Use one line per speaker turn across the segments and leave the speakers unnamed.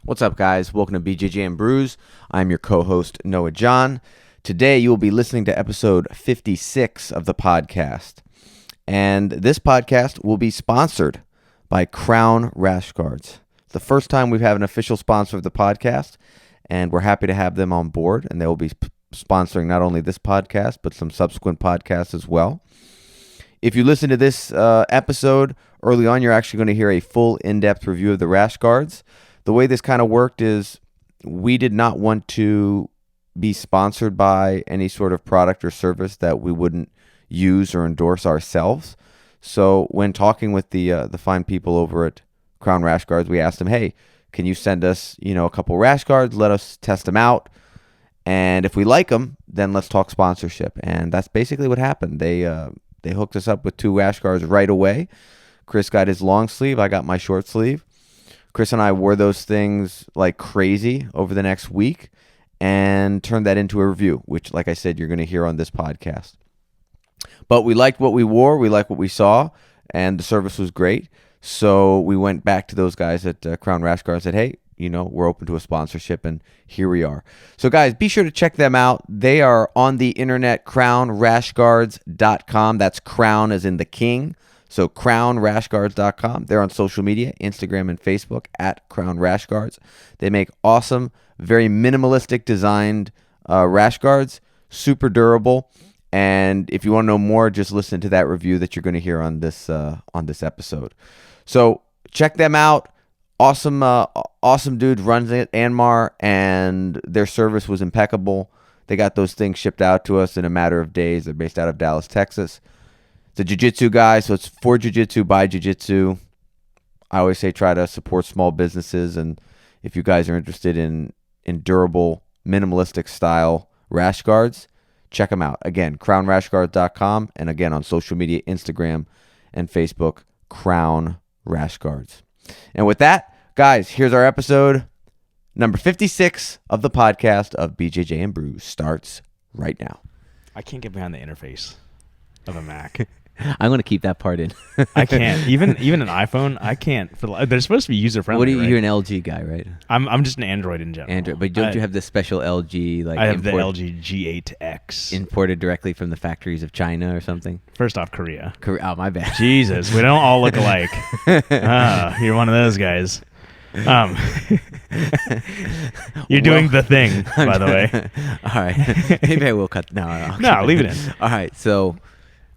What's up, guys? Welcome to BJJ and Brews. I'm your co-host, Noah John. Today, you will be listening to episode 56 of the podcast. And this podcast will be sponsored by Crown Rash Guards. It's the first time we've had an official sponsor of the podcast, and we're happy to have them on board. And they will be sponsoring not only this podcast, but some subsequent podcasts as well. If you listen to this episode early on, you're actually going to hear a full in-depth review of the Rash Guards. The way this kind of worked is we did not want to be sponsored by any sort of product or service that we wouldn't use or endorse ourselves. So when talking with the fine people over at Crown Rash Guards, we asked them, hey, can you send us, a couple rash guards, let us test them out, and if we like them, then let's talk sponsorship. And that's basically what happened. They hooked us up with 2 rash guards right away. Chris got his long sleeve, I got my short sleeve. Chris and I wore those things like crazy over the next week and turned that into a review, which, like I said, you're going to hear on this podcast. But we liked what we wore, we liked what we saw, and the service was great. So we went back to those guys at Crown Rash Guards and said, hey, we're open to a sponsorship, and here we are. So, guys, be sure to check them out. They are on the internet, crownrashguards.com. That's crown as in the king. So crownrashguards.com. They're on social media, Instagram and Facebook at Crown Rash Guards. They make awesome, very minimalistic designed rash guards, super durable. And if you want to know more, just listen to that review that you're going to hear on this episode. So check them out. Awesome dude runs it, Anmar, and their service was impeccable. They got those things shipped out to us in a matter of days. They're based out of Dallas, Texas. The Jiu-Jitsu guy, so it's for Jiu-Jitsu, by Jiu-Jitsu. I always say try to support small businesses, and if you guys are interested in durable, minimalistic style rash guards, check them out. Again, crownrashguards.com, and again on social media, Instagram and Facebook, Crown Rash Guards. And with that, guys, here's our episode number 56 of the podcast of BJJ and Brews starts right now.
I can't get behind the interface of a Mac.
I'm going to keep that part in.
I can't. Even an iPhone, I can't. They're supposed to be user friendly.
What are you?
Right?
You're an LG guy, right?
I'm just an Android in general.
Android, but don't you have the special LG?
I have the LG G8X
imported directly from the factories of China or something.
First off, Korea.
Oh, my bad.
Jesus, we don't all look alike. You're one of those guys. You're doing the thing, by the way.
All right. Maybe I will cut. No,
leave it in.
All right. So,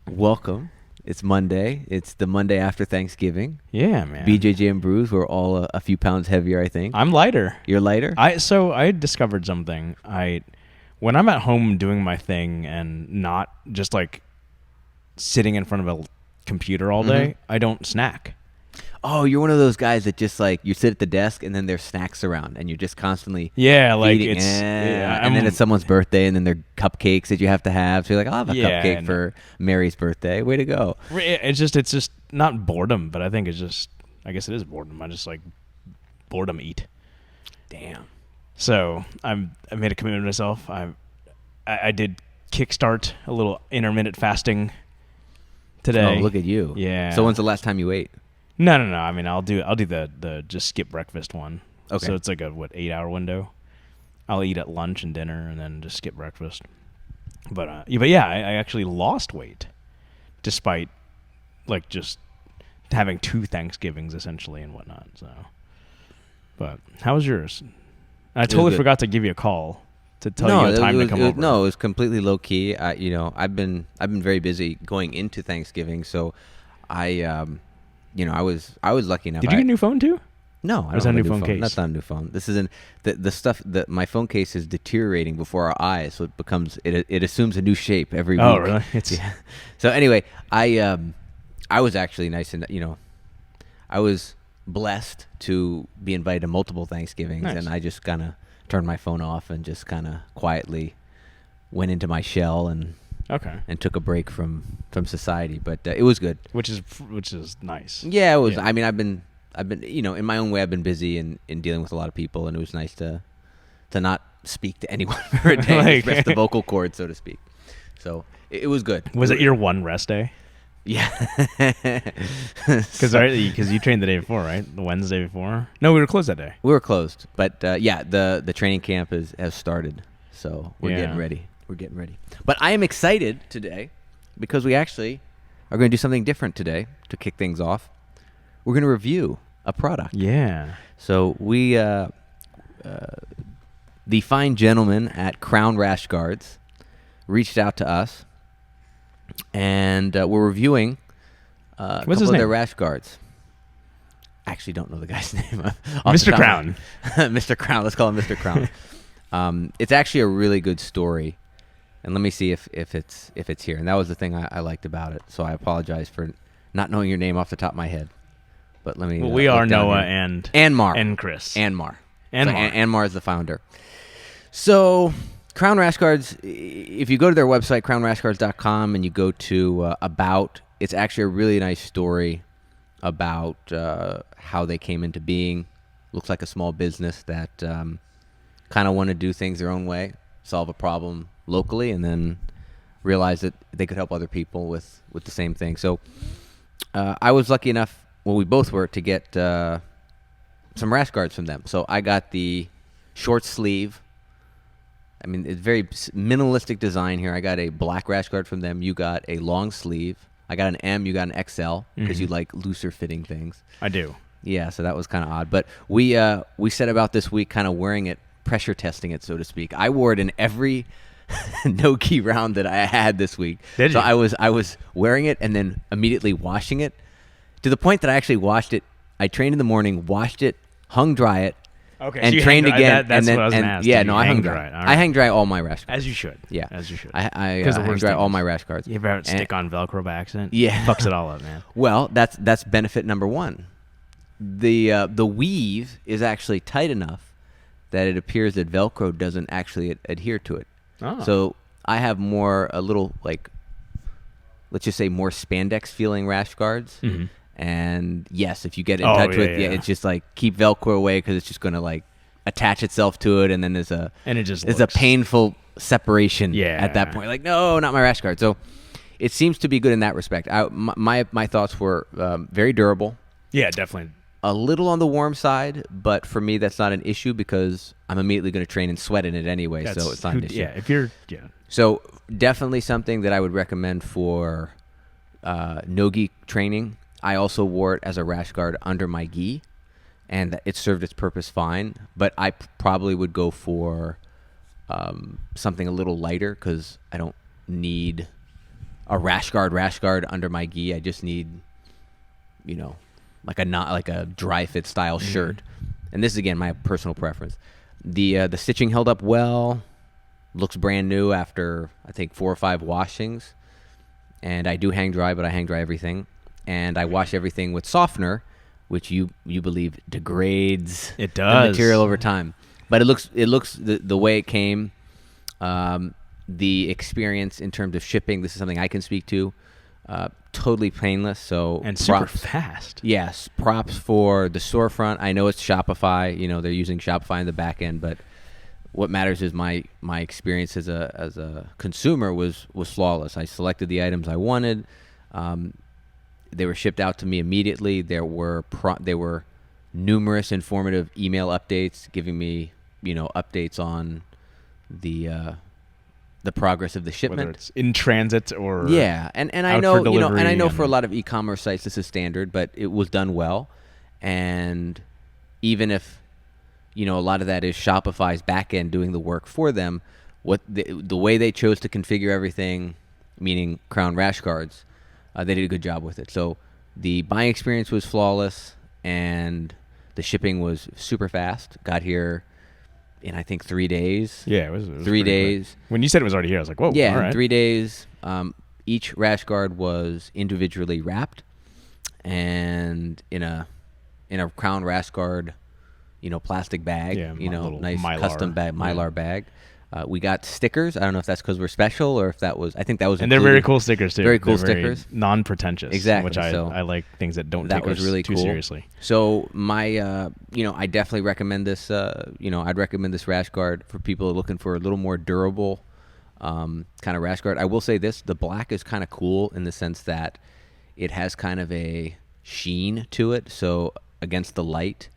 welcome. It's Monday. It's the Monday after Thanksgiving.
Yeah, man.
BJJ and Brews. We're all a few pounds heavier, I think.
I'm lighter.
You're lighter?
I discovered something. When I'm at home doing my thing and not just like sitting in front of a computer all day, I don't snack.
Oh, you're one of those guys that just like you sit at the desk and then there's snacks around and you're just constantly eating. And then it's someone's birthday and then there are cupcakes that you have to have. So you're like, I'll have a cupcake for Mary's birthday. Way to go.
It's just not boredom, but I think I guess it is boredom. I just like boredom eat.
Damn.
So I made a commitment to myself. I did kickstart a little intermittent fasting today.
Oh, look at you.
Yeah.
So when's the last time you ate?
No. I mean, I'll do the just skip breakfast one.
Okay.
So it's like a 8-hour window. I'll eat at lunch and dinner and then just skip breakfast. But I actually lost weight, despite like just having 2 Thanksgivings essentially and whatnot. So, but how was yours? I totally forgot to give you a call to tell you a time to come over.
No, it was completely low key. I've been very busy going into Thanksgiving, so I was lucky enough.
Did you get a new phone too?
No, I don't have a new phone case. That's not a new phone. This isn't the stuff that my phone case is deteriorating before our eyes, so it assumes a new shape every week.
Oh, really?
So anyway, I was actually nice and I was blessed to be invited to multiple Thanksgivings, and I just kind of turned my phone off and just kind of quietly went into my shell and took a break from society. But it was good,
which is nice.
Yeah, it was. Yeah. I mean, I've been in my own way, I've been busy in dealing with a lot of people, and it was nice to not speak to anyone for a day, rest the vocal cord, so to speak. So it was good.
Was it your one rest day?
Yeah.
Because you trained the day before, right? The Wednesday before. No, we were closed that day.
We were closed, but the training camp has started, so we're getting ready. We're getting ready. But I am excited today because we actually are going to do something different today to kick things off. We're going to review a product.
Yeah.
So we, the fine gentleman at Crown Rash Guards, reached out to us, and we're reviewing a
What's
couple
his
of their
name?
rash guards. Actually, don't know the guy's name.
Mr. Crown.
Mr. Crown. Let's call him Mr. Crown. It's actually a really good story, and let me see if it's here. And that was the thing I liked about it. So I apologize for not knowing your name off the top of my head. But let me.
Well, we are Noah
and
Mar and Chris.
Anmar.
Anmar.
Anmar is the founder. So Crown Rash Guards, if you go to their website, crownrashguards.com, and you go to About, it's actually a really nice story about how they came into being. Looks like a small business that kind of want to do things their own way, solve a problem locally, and then realize that they could help other people with the same thing. So I was lucky enough, well, we both were, to get some rash guards from them. So I got the short sleeve. I mean, it's very minimalistic design here. I got a black rash guard from them. You got a long sleeve. I got an M. You got an XL because you like looser fitting things.
I do.
Yeah, so that was kind of odd. But we set about this week kind of wearing it, pressure testing it, so to speak. I wore it in every no-gi round that I had this week.
Did
so
you?
I was wearing it and then immediately washing it to the point that I actually washed it. I trained in the morning, washed it, hung dry it,
Okay.
and
so
trained again.
That's
and then,
what I was
and,
gonna ask.
Yeah,
Did
no,
you
I hung
hang
dry.
dry it? All
I
right.
hang dry all my rash guards.
As you should.
Yeah,
As you should.
I
the
hang
worst
dry
thing
all
is-
my rash guards.
You ever stick on Velcro by accident?
Yeah.
Fucks it all up, man.
Well, that's benefit number one. The weave is actually tight enough that it appears that Velcro doesn't actually adhere to it.
Oh.
So I have a little like, let's just say more spandex feeling rash guards.
Mhm.
And yes, if you get in
Oh,
touch
yeah,
with,
yeah.
it's just like keep Velcro away because it's just going to like attach itself to it, and then there's a
looks-
painful separation
Yeah.
at that point. Like, no, not my rash guard. So it seems to be good in that respect. My thoughts were very durable.
Yeah, definitely.
A little on the warm side, but for me that's not an issue because I'm immediately going to train and sweat in it anyway, so it's not an issue.
Yeah, if you're
So definitely something that I would recommend for no-gi training. I also wore it as a rash guard under my gi, and it served its purpose fine. But I probably would go for something a little lighter because I don't need a rash guard under my gi. I just need, like a dry fit style shirt. And this is again my personal preference. The stitching held up well. Looks brand new after I think 4 or 5 washings. And I do hang dry, but I hang dry everything. And I wash everything with softener, which you believe degrades
It
the
does.
material over time. But it looks the way it came. The experience in terms of shipping, this is something I can speak to. Totally painless. So
and super
props.
fast.
Yes, props for the storefront. I know it's Shopify. They're using Shopify in the back end, but what matters is my experience as a consumer was flawless. I selected the items I wanted. They were shipped out to me immediately. There were numerous informative email updates giving me updates on the progress of the shipment.
Whether it's in transit or
and I
out
know
for delivery
and I know for a
and-
lot of e-commerce sites this is standard, but it was done well. And even if a lot of that is Shopify's back end doing the work for them, what the way they chose to configure everything, meaning Crown Rash Guards, they did a good job with it. So the buying experience was flawless, and the shipping was super fast. Got here in I think 3 days.
Yeah, it was
3
pretty
days.
quick. When you said it was already here, I was like, whoa,
Yeah,
all
in
right.
3 days. Each rash guard was individually wrapped, and in a Crown Rash Guard, plastic bag.
Yeah, little
nice
Mylar.
custom bag, Mylar
Yeah.
bag. We got stickers. I don't know if that's because we're special or if that was. I think that was.
And they're very
included.
cool stickers too.
Very cool
They're
stickers.
Non-pretentious.
Exactly,
Which I
so
like things that don't
that
take
was
us
really
too
cool.
seriously.
So my, I definitely recommend this. I'd recommend this rash guard for people looking for a little more durable kind of rash guard. I will say this: the black is kind of cool in the sense that it has kind of a sheen to it. So against the light,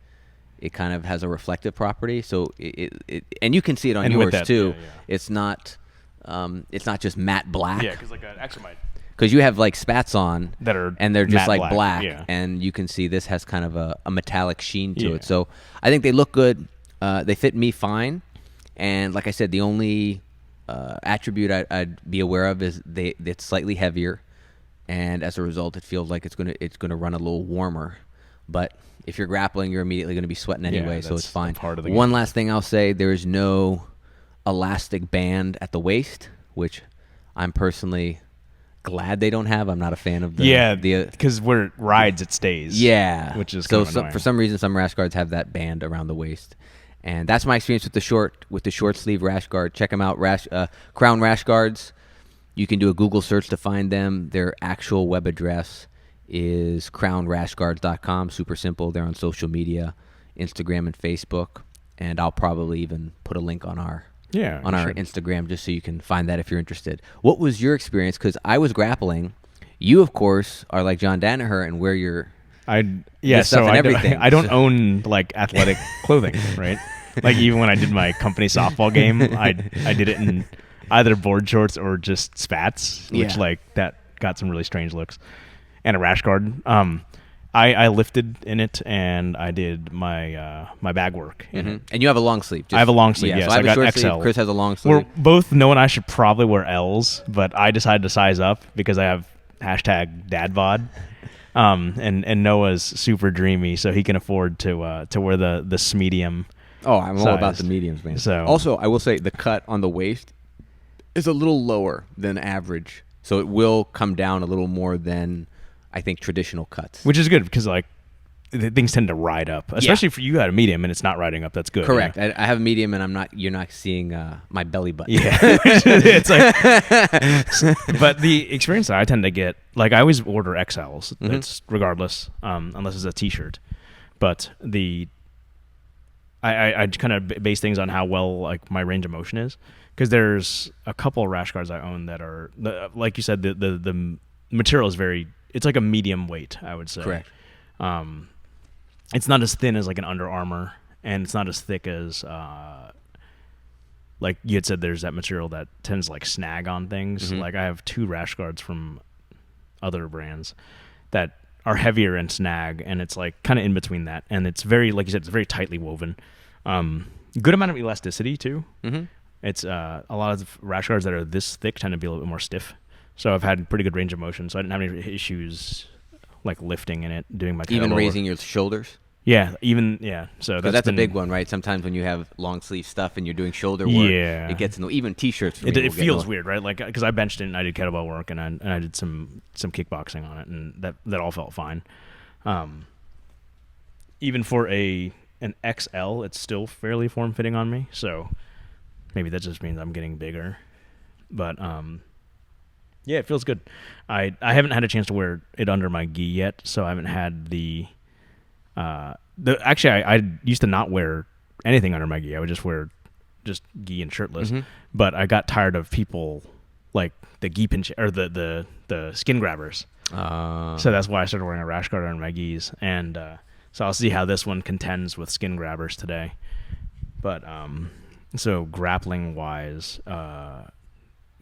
it kind of has a reflective property. So it and you can see it on yours too.
Yeah.
It's not just matte black.
Yeah, because like an extra might.
Because you have like spats on
That are
and they're just
matte
like
black,
and you can see this has kind of a metallic sheen to
Yeah.
it. So I think they look good. They fit me fine. And like I said, the only attribute I'd be aware of is it's slightly heavier, and as a result, it feels like it's gonna run a little warmer. But if you're grappling, you're immediately going to be sweating anyway, so it's fine.
Part of the
One
game.
last thing I'll say: there is no elastic band at the waist, which I'm personally glad they don't have. I'm not a fan of the
because where it rides, it stays.
Yeah,
which is
so
kind of annoying.
for some reason, some rash guards have that band around the waist, and that's my experience with the short sleeve rash guard. Check them out, Crown Rash Guards. You can do a Google search to find them. Their actual web address is crownrashguards.com. Super simple. They're on social media, Instagram and Facebook, and I'll probably even put a link on our Instagram just so you can find that if you're interested. What was your experience? Because I was grappling. You, of course, are like John Danaher and wear your stuff and everything.
I don't own like athletic clothing, right? Like even when I did my company softball game, I did it in either board shorts or just spats, which like that got some really strange looks. And a rash guard. I lifted in it, and I did my my bag work in it.
And you have a long sleeve.
I have a long sleeve, yes.
So I have
got
a short
XL.
sleeve. Chris has a long sleeve.
Both Noah and I should probably wear L's, but I decided to size up because I have #dadbod. And Noah's super dreamy, so he can afford to wear the medium.
Oh, I'm all about
size.
the mediums, man.
So
also, I will say the cut on the waist is a little lower than average, so it will come down a little more than I think traditional cuts.
Which is good because like things tend to ride up, especially for you got a medium and it's not riding up. That's good.
Correct.
Yeah.
I have a medium, and you're not seeing my belly button.
Yeah, it's like. But the experience that I tend to get, like I always order XLs. It's regardless, unless it's a T-shirt. But I kind of base things on how well like my range of motion is, because there's a couple of rash guards I own that are like you said the material is very. It's like a medium weight, I would say.
Correct.
It's not as thin as like an Under Armour, and it's not as thick as like you had said. There's that material that tends to like snag on things. Like I have 2 rash guards from other brands that are heavier and snag, and it's like kind of in between that. And it's very, like you said, it's very tightly woven. Good amount of elasticity too. It's a lot of rash guards that are this thick tend to be a little bit more stiff. So I've had pretty good range of motion, so I didn't have any issues like lifting in it, doing my
even
kettlebell
raising
work.
your shoulders.
So
that's a big one, right? Sometimes when you have long sleeve stuff and you're doing shoulder work, it gets in the, even T-shirts. For me
it feels weird, right? Like because I benched it and I did kettlebell work and I did some kickboxing on it, and that all felt fine. Even for an XL, it's still fairly form fitting on me. So maybe that just means I'm getting bigger, but yeah, it feels good. I haven't had a chance to wear it under my gi yet, so I haven't had actually I used to not wear anything under my gi. I would just wear just gi and shirtless. But I got tired of people like the gi pinch or the skin grabbers. So that's why I started wearing a rash guard under my gis. And so I'll see how this one contends with skin grabbers today. But so grappling wise,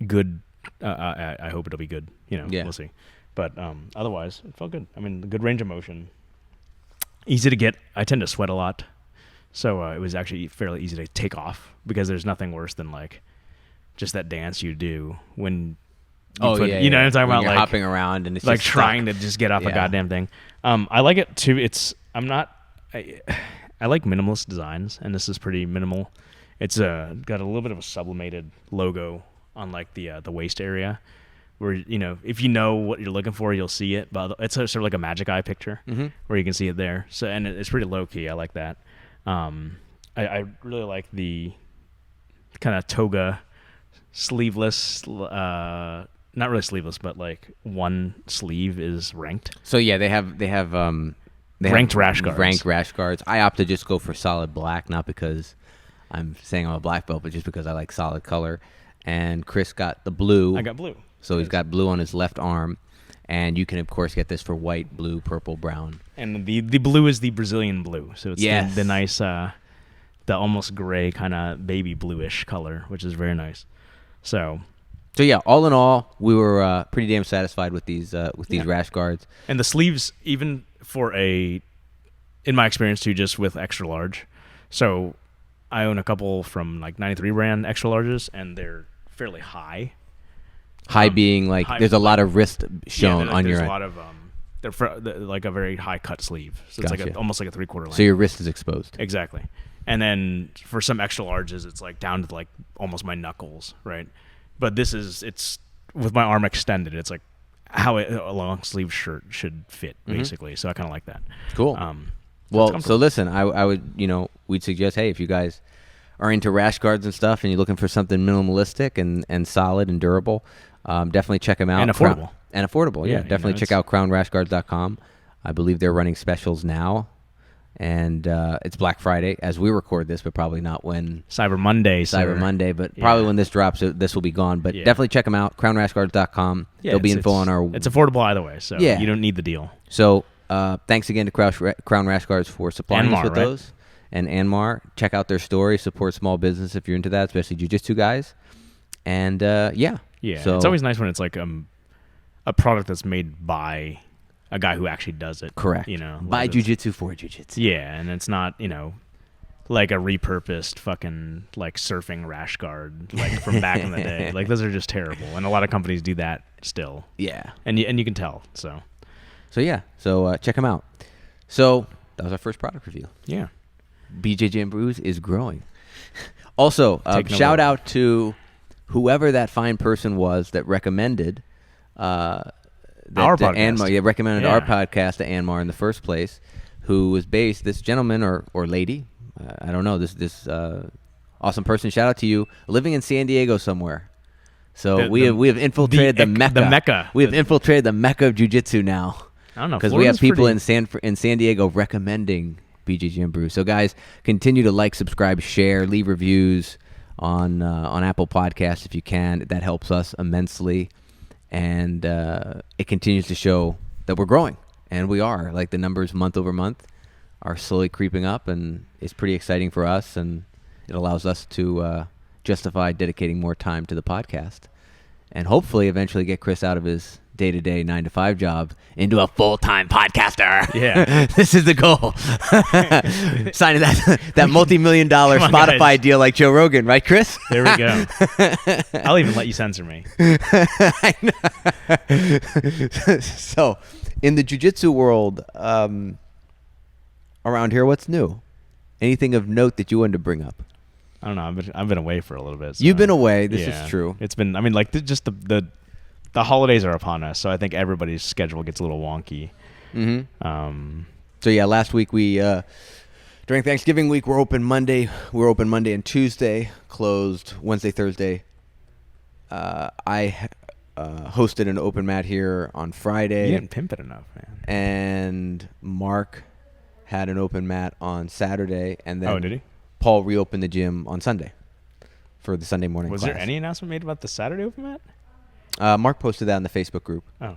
good. I hope it'll be good. We'll see. But otherwise, it felt good. I mean, good range of motion. Easy to get. I tend to sweat a lot, so it was actually fairly easy to take off, because there's nothing worse than like just that dance you do when you know what I'm talking
when
about,
you're
like
hopping around and it's
like
just
trying
stuck.
to just get off a goddamn thing. I like it too. I like minimalist designs, and this is pretty minimal. It's got a little bit of a sublimated logo on like the waist area, where if you know what you're looking for, you'll see it. But it's sort of like a magic eye picture where you can see it there. So and it's pretty low key. I like that. I really like the kind of toga, sleeveless. Not really sleeveless, but like one sleeve is ranked.
So yeah, they have
ranked rash guards.
Ranked rash guards. I opt to just go for solid black, not because I'm saying I'm a black belt, but just because I like solid color. And Chris got the blue.
I got blue.
So he's got blue on his left arm. And you can, of course, get this for white, blue, purple, brown.
And the blue is the Brazilian blue. So it's
Yes.
the nice, the almost gray kind of baby bluish color, which is very nice. So
yeah, all in all, we were pretty damn satisfied with these rash guards.
And the sleeves, even for in my experience too, just with extra large. So I own a couple from like 93 brand extra larges, and they're fairly high.
High being like
high,
there's a lot of wrist shown on your
There's
end.
a lot of they're like a very high cut sleeve, so it's
Gotcha.
like almost like a 3/4 length.
So your wrist is exposed.
Exactly. And then for some extra larges, it's like down to like almost my knuckles, right? But it's with my arm extended. It's like how a long sleeve shirt should fit, basically. So I kind of like that.
Cool. Well, so listen, I would, we'd suggest, hey, if you guys are into rash guards and stuff, and you're looking for something minimalistic and solid and durable, definitely check them out.
And affordable.
Yeah. Definitely check out crownrashguards.com. I believe they're running specials now. And it's Black Friday as we record this, but probably not when
Cyber Monday,
but probably when this drops, this will be gone. But definitely check them out, crownrashguards.com. There'll be info on our...
It's affordable either way, so you don't need the deal.
So thanks again to Crown Rash Guards for supplying us with those. And Anmar, check out their story, support small business if you're into that, especially jiu-jitsu guys. And
Yeah,
so,
it's always nice when it's like a product that's made by a guy who actually does it.
Correct. By jiu-jitsu for jiu-jitsu.
Yeah, and it's not, like a repurposed fucking like surfing rash guard like from back in the day. Like those are just terrible, and a lot of companies do that still.
Yeah.
And you can tell. So
check them out. So that was our first product review.
Yeah.
BJJ and Brews is growing. Also, shout out to whoever that fine person was that recommended
our podcast.
Anmar, recommended our podcast to Anmar in the first place, who was based, this gentleman or lady, I don't know, this awesome person, shout out to you, living in San Diego somewhere. So we have infiltrated the Mecca.
The Mecca.
We have infiltrated the Mecca of jiu-jitsu now.
I don't know.
Because we have people in San Diego recommending BJJ and Brews. So guys, continue to like, subscribe, share, leave reviews on Apple Podcasts if you can. That helps us immensely, and it continues to show that we're growing, and we are. Like the numbers month over month are slowly creeping up, and it's pretty exciting for us, and it allows us to justify dedicating more time to the podcast, and hopefully eventually get Chris out of his day-to-day 9-to-5 job into a full-time podcaster.
Yeah.
This is the goal. Signing that multi-million-dollar Spotify deal like Joe Rogan, right, Chris?
There we go. I'll even let you censor me.
I know. So, in the jiu-jitsu world, around here, what's new? Anything of note that you wanted to bring up?
I don't know. I've been away for a little bit. So.
You've been away. This is true.
It's been. I mean, like just the holidays are upon us, so I think everybody's schedule gets a little wonky.
Mm-hmm. So yeah, last week we during Thanksgiving week we're open Monday. We're open Monday and Tuesday. Closed Wednesday, Thursday. I hosted an open mat here on Friday.
You didn't pimp it enough, man.
And Mark had an open mat on Saturday, and then
did he?
Paul reopened the gym on Sunday for the Sunday morning class.
Was there any announcement made about the Saturday open mat?
Mark posted that in the Facebook group.
Oh,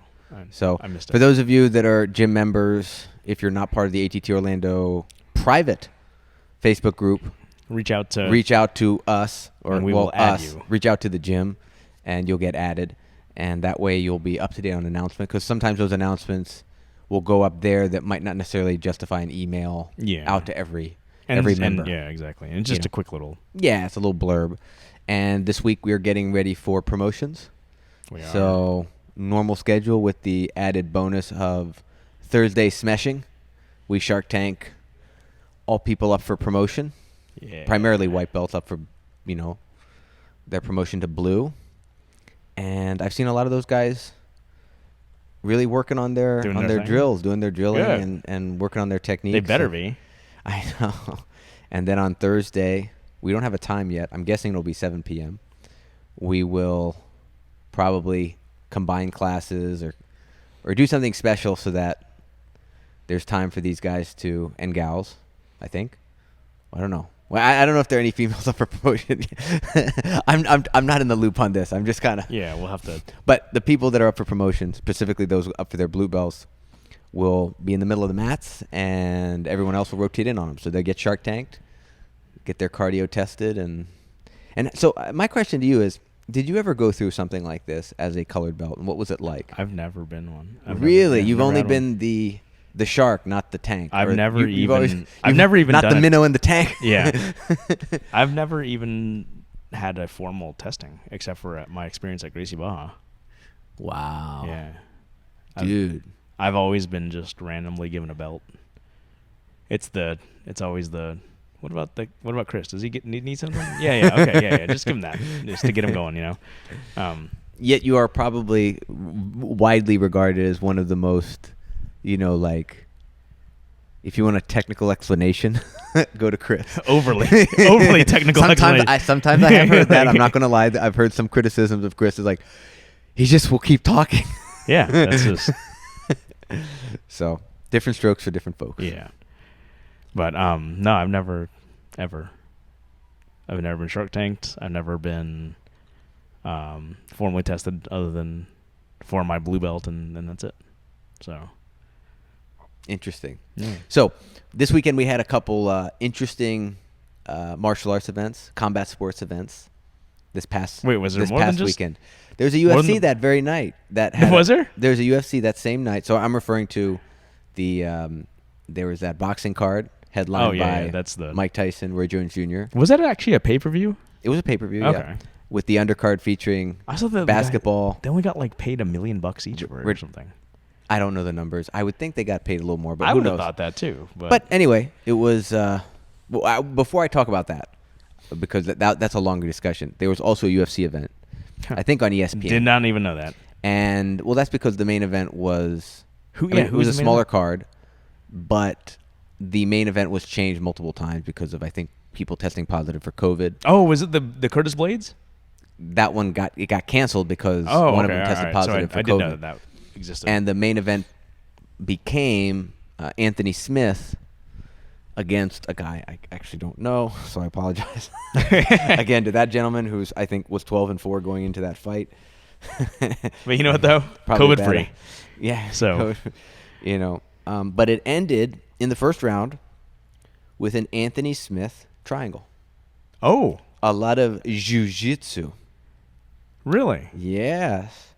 so
I missed it.
For those of you that are gym members, if you're not part of the ATT Orlando private Facebook group,
reach out
to us, or
we will add you.
Reach out to the gym, and you'll get added, and that way you'll be up to date on announcements. Because sometimes those announcements will go up there that might not necessarily justify an email out to every member.
Yeah, exactly. And just a quick little.
Yeah, it's a little blurb. And this week we are getting ready for promotions.
We are.
So normal schedule with the added bonus of Thursday smeshing. We Shark Tank all people up for promotion.
Yeah.
Primarily white belts up for, their promotion to blue. And I've seen a lot of those guys really working on their drills, doing their drilling and working on their techniques.
They better be.
I know. And then on Thursday, we don't have a time yet. I'm guessing it'll be 7 p.m. We will probably combine classes or do something special so that there's time for these guys and gals, I think. I don't know. Well, I don't know if there are any females up for promotion. I'm not in the loop on this. I'm just kind of.
Yeah, we'll have to.
But the people that are up for promotion, specifically those up for their blue belts, will be in the middle of the mats, and everyone else will rotate in on them. So they get Shark Tanked, get their cardio tested, and so my question to you is: did you ever go through something like this as a colored belt, and what was it like?
I've never been one.
Really, you've only been the shark, not the tank.
I've never even
not
done
the minnow in the tank.
Yeah, I've never even had a formal testing except for my experience at Gracie Barra.
Wow.
Yeah,
dude.
I've always been just randomly given a belt. It's always the. What about Chris? Does he need something? Yeah. Okay, yeah. Just give him that, just to get him going.
Yet you are probably widely regarded as one of the most. Like, if you want a technical explanation, go to Chris.
Overly technical explanation.
Sometimes I have heard that. I'm not going to lie. I've heard some criticisms of Chris. Is like, he just will keep talking.
Yeah, that's just.
So, different strokes for different folks.
Yeah. But, no, I've never been Shark Tanked. I've never been formally tested other than for my blue belt, and that's it. So.
Interesting.
Yeah.
So this weekend we had a couple interesting martial arts events, combat sports events. This past weekend, there's a UFC that very night. Was there? There's a UFC that same night. So I'm referring to the there was that boxing card headlined by
that's the
Mike Tyson, Roy Jones Jr.
Was that actually a pay-per-view?
It was a pay-per-view.
Okay.
Yeah. With the undercard featuring basketball.
They only got paid $1 million each for it or something.
I don't know the numbers. I would think they got paid a little more, but
I
who
would
knows?
have thought that too.
But anyway, it was. Before I talk about that, because that's a longer discussion. There was also a UFC event, I think on ESPN.
Did not even know that.
And that's because the main event was. It was a smaller card, but the main event was changed multiple times because of, I think, people testing positive for COVID.
Oh, was it the Curtis Blades?
That one got canceled because one of them tested positive for COVID. I didn't know that existed. And the main event became Anthony Smith against a guy I actually don't know, so I apologize again to that gentleman who's, I think, was 12-4 going into that fight.
But you know what though? COVID free.
Yeah.
So
but it ended in the first round with an Anthony Smith triangle.
Oh.
A lot of Jiu-Jitsu.
Really?
Yes.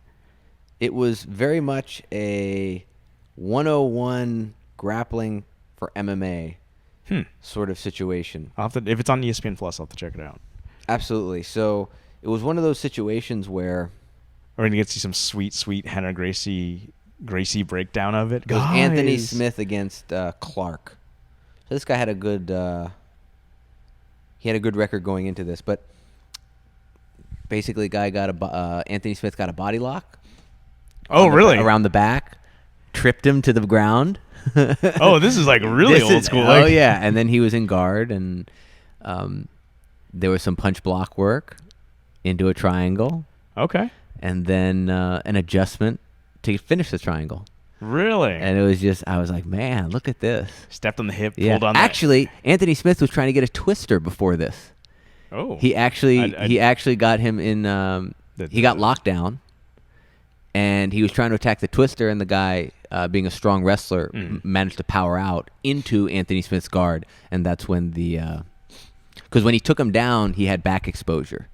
It was very much a 101 grappling for MMA sort of situation.
If it's on ESPN Plus, I'll have to check it out.
Absolutely. So it was one of those situations where
we're going to get to see some sweet Hannah Gracie breakdown of it.
It was Anthony Smith against Clark. So this guy had a good record going into this, but basically, Anthony Smith got a body lock.
Oh, really?
Around the back, tripped him to the ground.
Oh, this is really old school.
Oh, yeah. And then he was in guard, and there was some punch block work into a triangle.
Okay.
And then an adjustment to finish the triangle.
Really?
And it was just, I was like, man, look at this.
Stepped on the hip, pulled on
Actually, Anthony Smith was trying to get a twister before this.
Oh.
He actually got him in, he got locked down. And he was trying to attack the twister, and the guy, being a strong wrestler, managed to power out into Anthony Smith's guard. And that's when because when he took him down, he had back exposure.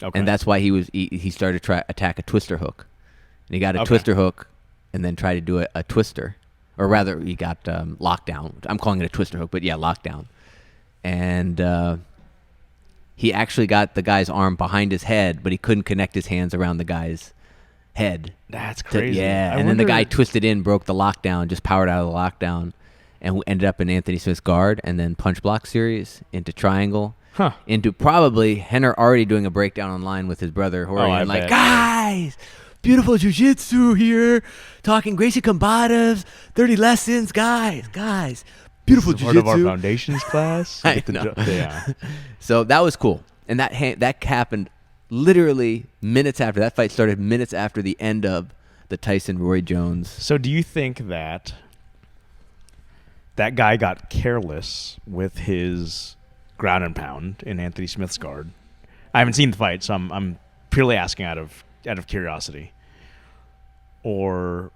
Okay. And that's why he started to try attack a twister hook. And he got a twister hook and then tried to do a twister. Or rather, he got lockdown. I'm calling it a twister hook, but yeah, lockdown. And he actually got the guy's arm behind his head, but he couldn't connect his hands around the guy's head.
That's crazy.
And then the guy twisted in, broke the lockdown, just powered out of the lockdown, and ended up in Anthony Smith's guard, and then punch block series into triangle, into probably Henner already doing a breakdown online with his brother Jorge, guys, beautiful jiu-jitsu here, talking Gracie combatives, 30 lessons, guys, beautiful jiu-jitsu.
Part of our foundations class.
I know. So that was cool, and that happened. Literally minutes after that fight started, minutes after the end of the Tyson-Roy Jones.
So do you think that guy got careless with his ground and pound in Anthony Smith's guard? I haven't seen the fight, so I'm purely asking out of curiosity. Or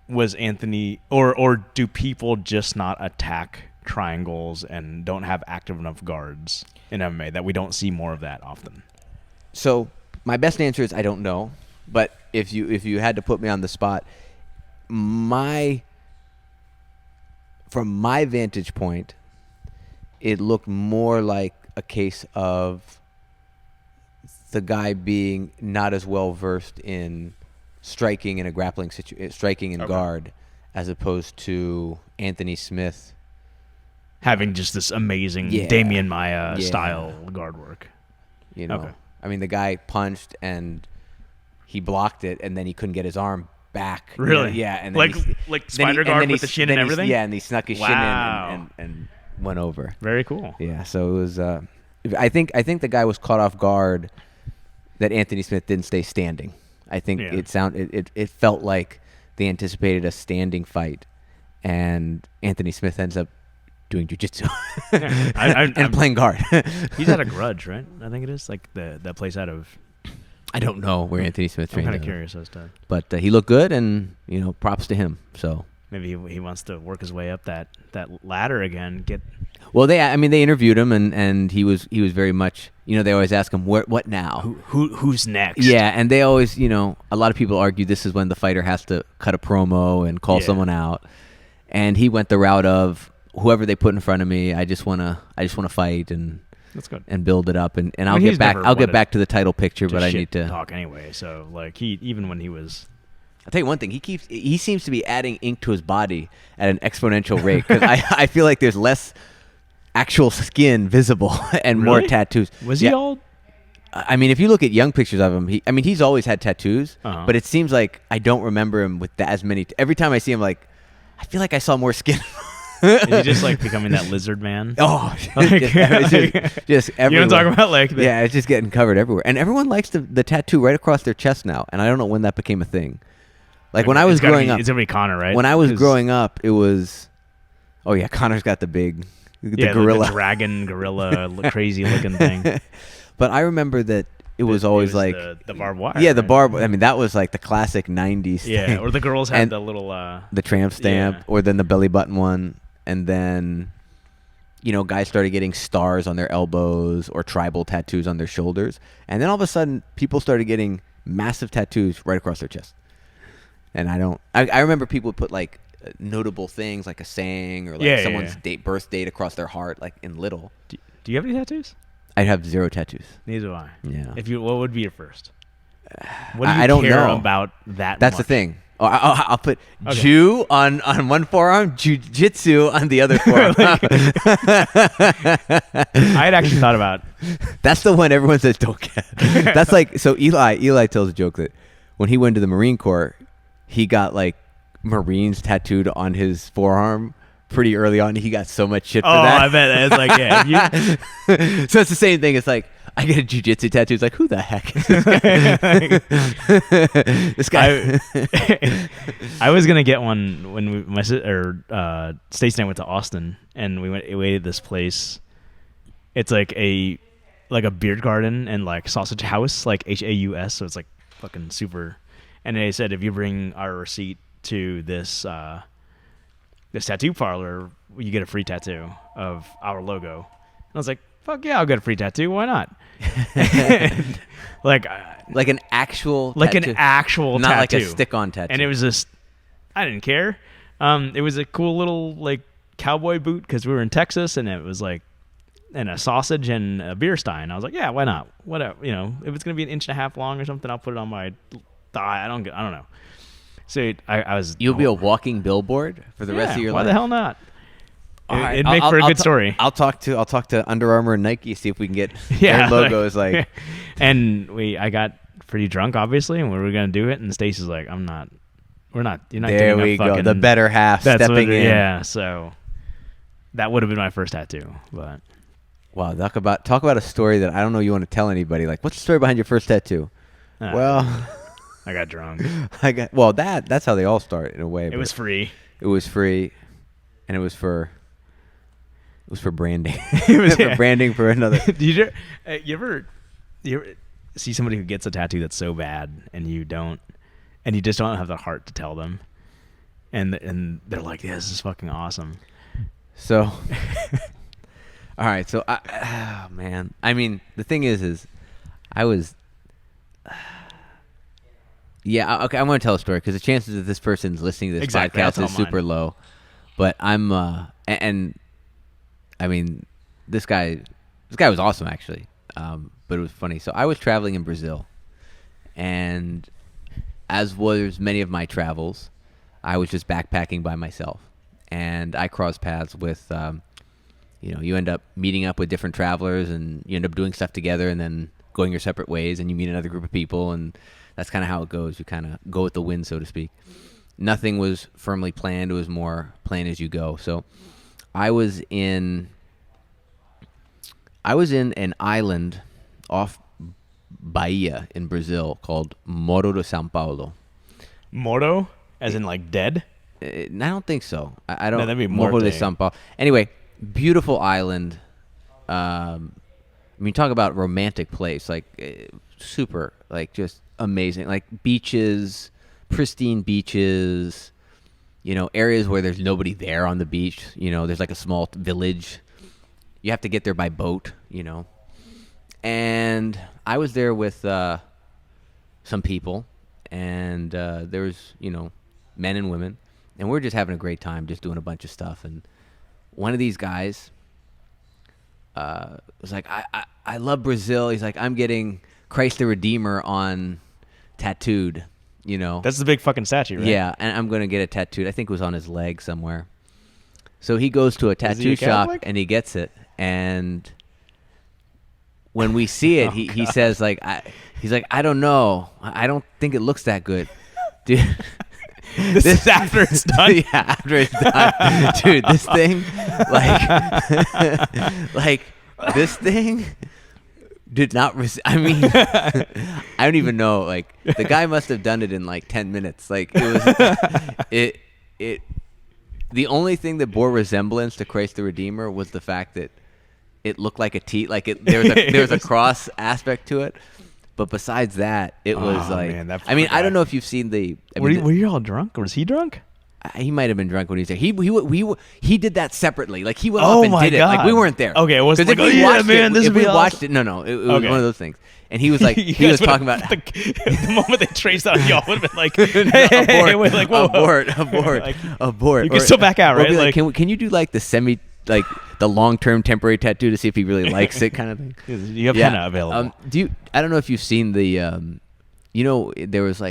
was Anthony or do people just not attack triangles and don't have active enough guards in MMA that we don't see more of that often?
So my best answer is I don't know, but if you had to put me on the spot, from my vantage point, it looked more like a case of the guy being not as well versed in striking in a grappling situation, striking in guard, as opposed to Anthony Smith
having just this amazing Damian Maia style guard work.
You know, I mean, the guy punched and he blocked it, and then he couldn't get his arm back.
Really?
Yeah, and then
like spider guard with the shin and everything.
Yeah, and he snuck his shin in and went over.
Very cool.
Yeah, so it was. I think the guy was caught off guard that Anthony Smith didn't stay standing. I think it felt like they anticipated a standing fight, and Anthony Smith ends up doing jiu-jitsu and playing guard.
He's had a grudge, right? I think it is like that place out of.
I don't know where Anthony Smith trained.
I'm kind of curious as to.
But he looked good, and props to him. So
maybe he wants to work his way up that ladder again.
Well, they interviewed him, and he was very much. They always ask him what now?
Who's next?
Yeah, and they always a lot of people argue this is when the fighter has to cut a promo and call someone out, and he went the route of whoever they put in front of me. I just wanna fight and.
That's good.
And build it up, and I'll get back. I'll get back to the title picture, but I need to
talk anyway. So like even when he was,
I'll tell you one thing. He seems to be adding ink to his body at an exponential rate. Because I feel like there's less actual skin visible and more tattoos.
Was he all?
I mean, if you look at young pictures of him, he's always had tattoos, but it seems like I don't remember him with as many. Every time I see him, like I feel like I saw more skin.
Is he just like becoming that lizard man?
Oh, just everywhere.
You know what I'm talking about? Like
it's just getting covered everywhere. And everyone likes the tattoo right across their chest now. And I don't know when that became a thing. Like when I was growing up.
It's going to be Connor, right?
When I was growing up, it was... Oh, yeah, Connor's got the gorilla.
The dragon gorilla crazy looking thing.
But I remember that it was always like...
The barbed wire.
Yeah, the barbed... I mean, that was like the classic 90s thing.
Yeah, or the girls had the little...
the tramp stamp, or then the belly button one. And then, guys started getting stars on their elbows or tribal tattoos on their shoulders. And then all of a sudden, people started getting massive tattoos right across their chest. And I remember people would put like notable things like a saying or like someone's birth date across their heart, like in little.
Do you have any tattoos?
I have 0 tattoos.
Neither do I.
Yeah.
What would be your first? What do you
I don't
care
know
about that
That's
much?
the thing. Oh, I'll put Jew on one forearm, Jiu-Jitsu on the other forearm.
I had actually thought about.
That's the one everyone says don't get. That's like, so Eli tells a joke that when he went to the Marine Corps, he got like Marines tattooed on his forearm pretty early on. He got so much shit for that.
Oh, I bet. It's like,
So it's the same thing. It's like, I get a jiu-jitsu tattoo. It's like, who the heck is this guy?
I was gonna get one when Stacy and I went to Austin, and we waited this place. It's like a beard garden and like sausage house, like HAUS. So it's like fucking super. And they said if you bring our receipt to this tattoo parlor, you get a free tattoo of our logo. And I was like, fuck yeah, I'll get a free tattoo. Why not? like
an actual
like
tattoo.
An actual
not
tattoo.
Like a stick-on tattoo.
And it was just, I didn't care. It was a cool little like cowboy boot because we were in Texas, and it was like, and a sausage and a beer stein. I was like, yeah, why not? Whatever, if it's gonna be 1.5 inches long or something, I'll put it on my thigh. I don't know. So I was.
You'll be a walking billboard for the rest of your life.
Why the hell not?
Right.
It'd make for a good story.
I'll talk to Under Armour and Nike, see if we can get their logos like.
And I got pretty drunk, obviously, and we were gonna do it, and Stacy's like, "We're not. You're not.
There
doing
we
a fucking,
go. The better half stepping in.
Yeah. So that would have been my first tattoo, but.
Wow, talk about a story that I don't know you want to tell anybody. Like, what's the story behind your first tattoo? Well,
I got drunk.
That's how they all start in a way.
It was free.
It was free, and it was for was for branding.
It was
for branding for another.
You ever see somebody who gets a tattoo that's so bad and you just don't have the heart to tell them, and they're like, yeah, this is fucking awesome.
So, all right. So, man. I mean, the thing is I was. Yeah. Okay. I'm going to tell a story because the chances that this person's listening to this podcast is super low. But I'm, and I mean, this guy was awesome actually. But it was funny. So I was traveling in Brazil, and as was many of my travels, I was just backpacking by myself, and I crossed paths with, you end up meeting up with different travelers, and you end up doing stuff together, and then going your separate ways, and you meet another group of people, and that's kind of how it goes. You kind of go with the wind, so to speak. Nothing was firmly planned. It was more plan as you go. So I was in an island off Bahia in Brazil called Morro de São Paulo.
Morro? As in like dead?
I don't think so. I don't.
No, that'd be
Morro de
Morte.
São Paulo. Anyway, beautiful island. I mean, talk about romantic place. Like super, like just amazing. Like beaches, pristine beaches. Areas where there's nobody there on the beach. There's like a small village. You have to get there by boat. And I was there with some people, and there was, men and women, and we're just having a great time, just doing a bunch of stuff. And one of these guys was like, I love Brazil. He's like, I'm getting Christ the Redeemer on tattooed,
That's the big fucking statue, right?
Yeah, and I'm going to get it tattooed. I think it was on his leg somewhere. So he goes to a tattoo shop, and he gets it, and when we see it, he says he's like, I don't know. I don't think it looks that good. Dude.
This is after it's done?
Yeah, after it's done. Dude, this thing, this thing did not, I mean, I don't even know. Like, the guy must have done it in 10 minutes. Like, it was, the only thing that bore resemblance to Christ the Redeemer was the fact that it looked like a T, there was a cross aspect to it, but besides that, it was
man,
I don't know if you've seen the.
Were you all drunk, or was he drunk?
He might have been drunk when he was there. He did that separately. Like, he went off and did it. Like, we weren't there.
Okay, it wasn't like,
if we watched it, no, it was one of those things. And he was like, he was talking about
the moment they traced out, y'all would have been like,
abort,
wait, like, whoa,
abort.
You can still back out, right?
Like, can you do the long-term temporary tattoo to see if he really likes it, kind of thing?
You have henna available.
I don't know if you've seen the, there was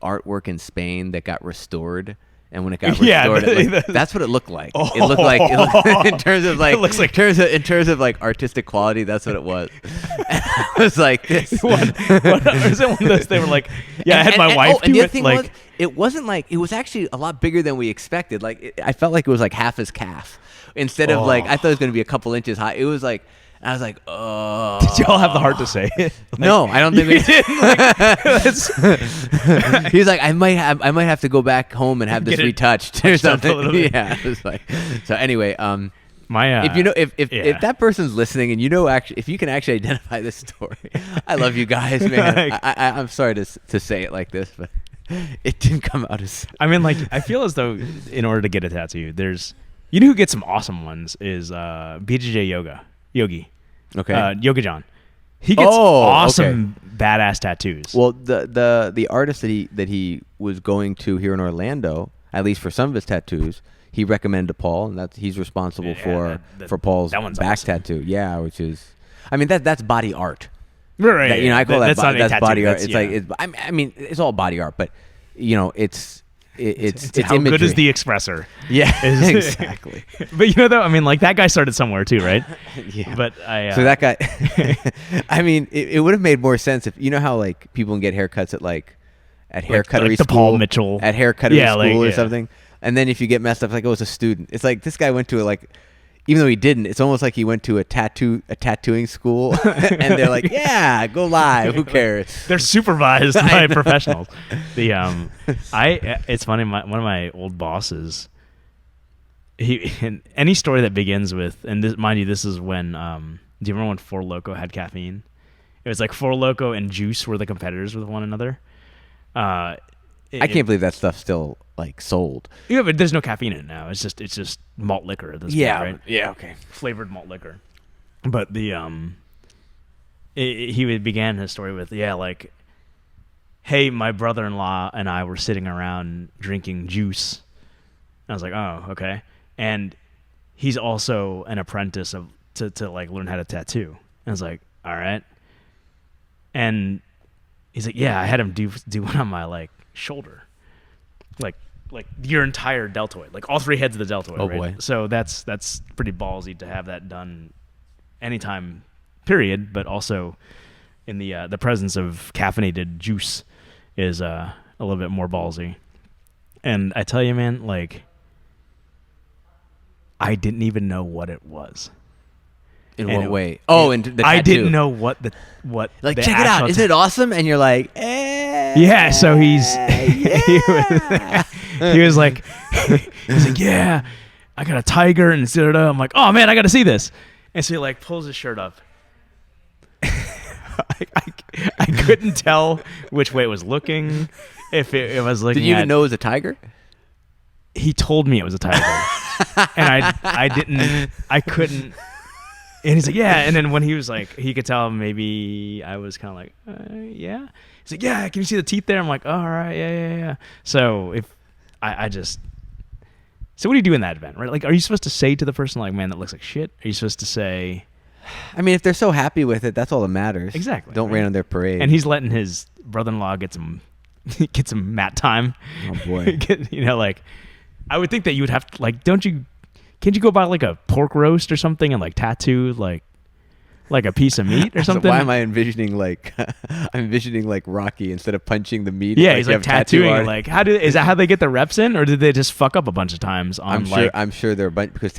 artwork in Spain that got restored, and when it got restored, that's what it looked like. It looked like in terms of in terms of artistic quality, that's what it was. And I was like, this.
Was it one of those? They were like, yeah, I had my wife do it.
Like, it wasn't it was actually a lot bigger than we expected. I felt like it was half his calf instead of I thought it was going to be a couple inches high. It was I was like, oh.
Did y'all have the heart to say it?
No, I don't think we did. He's like, I might have to go back home and have this retouched or something. Yeah, it was so. Anyway, if that person's listening and if you can actually identify this story, I love you guys, man. I'm sorry to say it like this, but it didn't come out as.
I mean, I feel as though in order to get a tattoo, there's, who gets some awesome ones is BJJ Yogi.
Okay.
Yoga John. He gets awesome, badass tattoos.
Well, the artist that he was going to here in Orlando, at least for some of his tattoos, he recommended to Paul, and he's responsible for Paul's back tattoo. Yeah, which is, I mean, that's body art.
Right.
I call that's body art.
It's
I mean, it's all body art, but it's
how
imagery.
Good as the expresser.
Yeah, exactly.
But though, I mean, that guy started somewhere too, right?
Yeah.
But
so that guy, I mean, it would have made more sense if how people can get haircuts at haircuttery
the
school,
Paul Mitchell
at haircuttery school or something, and then if you get messed up, it was a student. It's like this guy went to even though he didn't, it's almost like he went to a tattooing school, and they're like, "Yeah, go live. Who cares?"
They're supervised by professionals. It's funny. One of my old bosses, and any story that begins with, and this, mind you, this is when do you remember when Four Loko had caffeine? It was like Four Loko and Juice were the competitors with one another.
I can't believe that stuff's still like sold.
Yeah, but there's no caffeine in it now. It's just malt liquor at this point, right?
Yeah, okay.
Flavored malt liquor. But the he began his story with, like, hey, my brother-in-law and I were sitting around drinking juice. And I was like, oh, okay. And he's also an apprentice to like learn how to tattoo. And I was like, all right. And he's like, yeah, I had him do one on my like shoulder, like your entire deltoid, like all three heads of the deltoid.
Oh,
right?
boy.
So that's pretty ballsy to have that done anytime, period. But also in the presence of caffeinated juice is a little bit more ballsy. And I tell you, man, like, I didn't even know what it was.
In what way? Oh, and the tattoo.
I didn't know what
like,
the
check it out. Isn't it awesome? And you're like,
yeah. So he was like, yeah, I got a tiger and da-da-da. I'm like, oh man, I got to see this. And so he like pulls his shirt up. I couldn't tell which way it was looking. If it was looking,
did you even know it was a tiger?
He told me it was a tiger, and I couldn't. And he's like, yeah. And then when he was like, he could tell maybe I was kind of like, yeah. He's like, yeah, can you see the teeth there? I'm like, oh, all right, yeah. So if so what do you do in that event, right? Like, are you supposed to say to the person, like, man, that looks like shit? Are you supposed to say?
I mean, if they're so happy with it, that's all that matters.
Exactly.
Don't rain on their parade.
And he's letting his brother-in-law get some mat time.
Oh boy.
Like, I would think that you would have to, like, can't you go buy like a pork roast or something and like tattoo like a piece of meat or something?
So why am I envisioning like Rocky instead of punching the meat?
Yeah, he's like tattooing. Like, is that how they get the reps in, or did they just fuck up a bunch of times?
I'm sure there are a bunch, because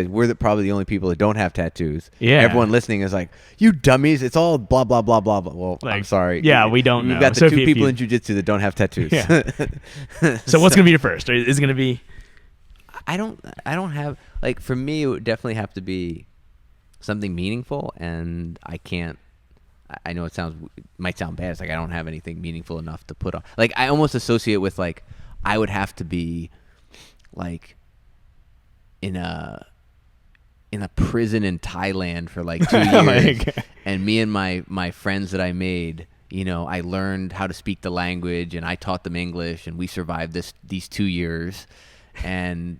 we're probably the only people that don't have tattoos.
Yeah,
everyone listening is like, you dummies! It's all blah blah blah blah blah. Well, like, I'm sorry.
Yeah, we don't know.
We've got the two people in jiu-jitsu that don't have tattoos.
Yeah. So what's gonna be your first? Is it gonna be?
I don't have, like, for me it would definitely have to be something meaningful, and I know it might sound bad. It's like I don't have anything meaningful enough to put on. Like, I almost associate with, like, I would have to be like in a prison in Thailand for like 2 years. And me and my friends that I made, I learned how to speak the language, and I taught them English, and we survived these 2 years. And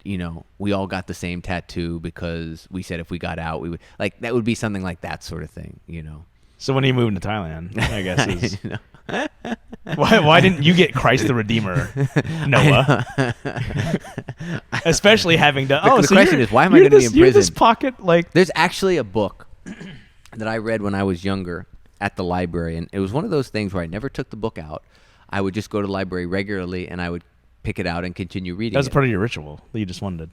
we all got the same tattoo because we said if we got out, we would, like, that would be something like that sort of thing.
So when are you moving to Thailand? I guess is why didn't you get Christ the Redeemer, Noah? Especially having done.
The question is, why am I going to be in prison?
This pocket, like,
there's actually a book that I read when I was younger at the library, and it was one of those things where I never took the book out. I would just go to the library regularly, and I would pick it out and continue reading.
That was part of your ritual that you just wanted.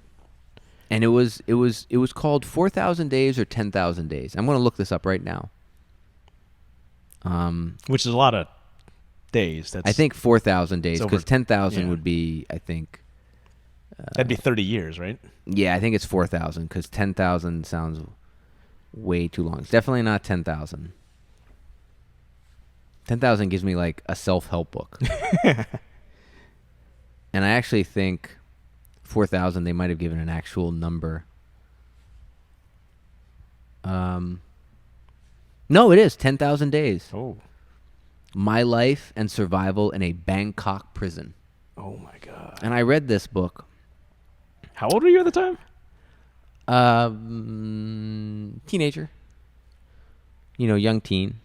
And it was called 4,000 Days or 10,000 Days. I'm going to look this up right now.
Which is a lot of days.
I think 4,000 days, because 10,000 would be, I think.
That'd be 30 years, right?
Yeah, I think it's 4,000, because 10,000 sounds way too long. It's definitely not 10,000. 10,000 gives me like a self-help book. And I actually think 4,000, they might have given an actual number. No, it is 10,000 days.
Oh.
My life and survival in a Bangkok prison.
Oh my God.
And I read this book.
How old were you at the time?
Teenager. Young teen.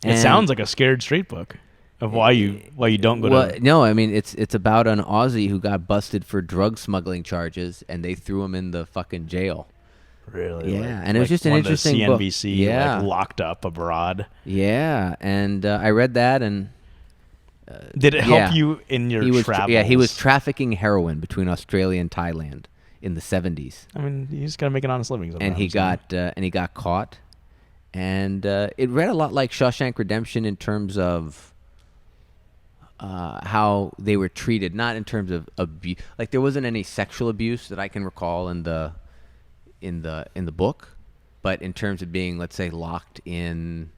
It sounds like a scared straight book. Of why you don't go to...
No, I mean, it's about an Aussie who got busted for drug smuggling charges, and they threw him in the fucking jail.
Really?
Yeah, and it was just an interesting book.
CNBC,
yeah.
Like, locked up abroad.
Yeah, and I read that, and...
Did it help you in your travels?
He was trafficking heroin between Australia and Thailand in the 70s.
I mean, you just got to make an honest living sometimes.
And he got caught. And it read a lot like Shawshank Redemption in terms of how they were treated, not in terms of abuse. Like there wasn't any sexual abuse that I can recall in the book, but in terms of being, let's say, locked in,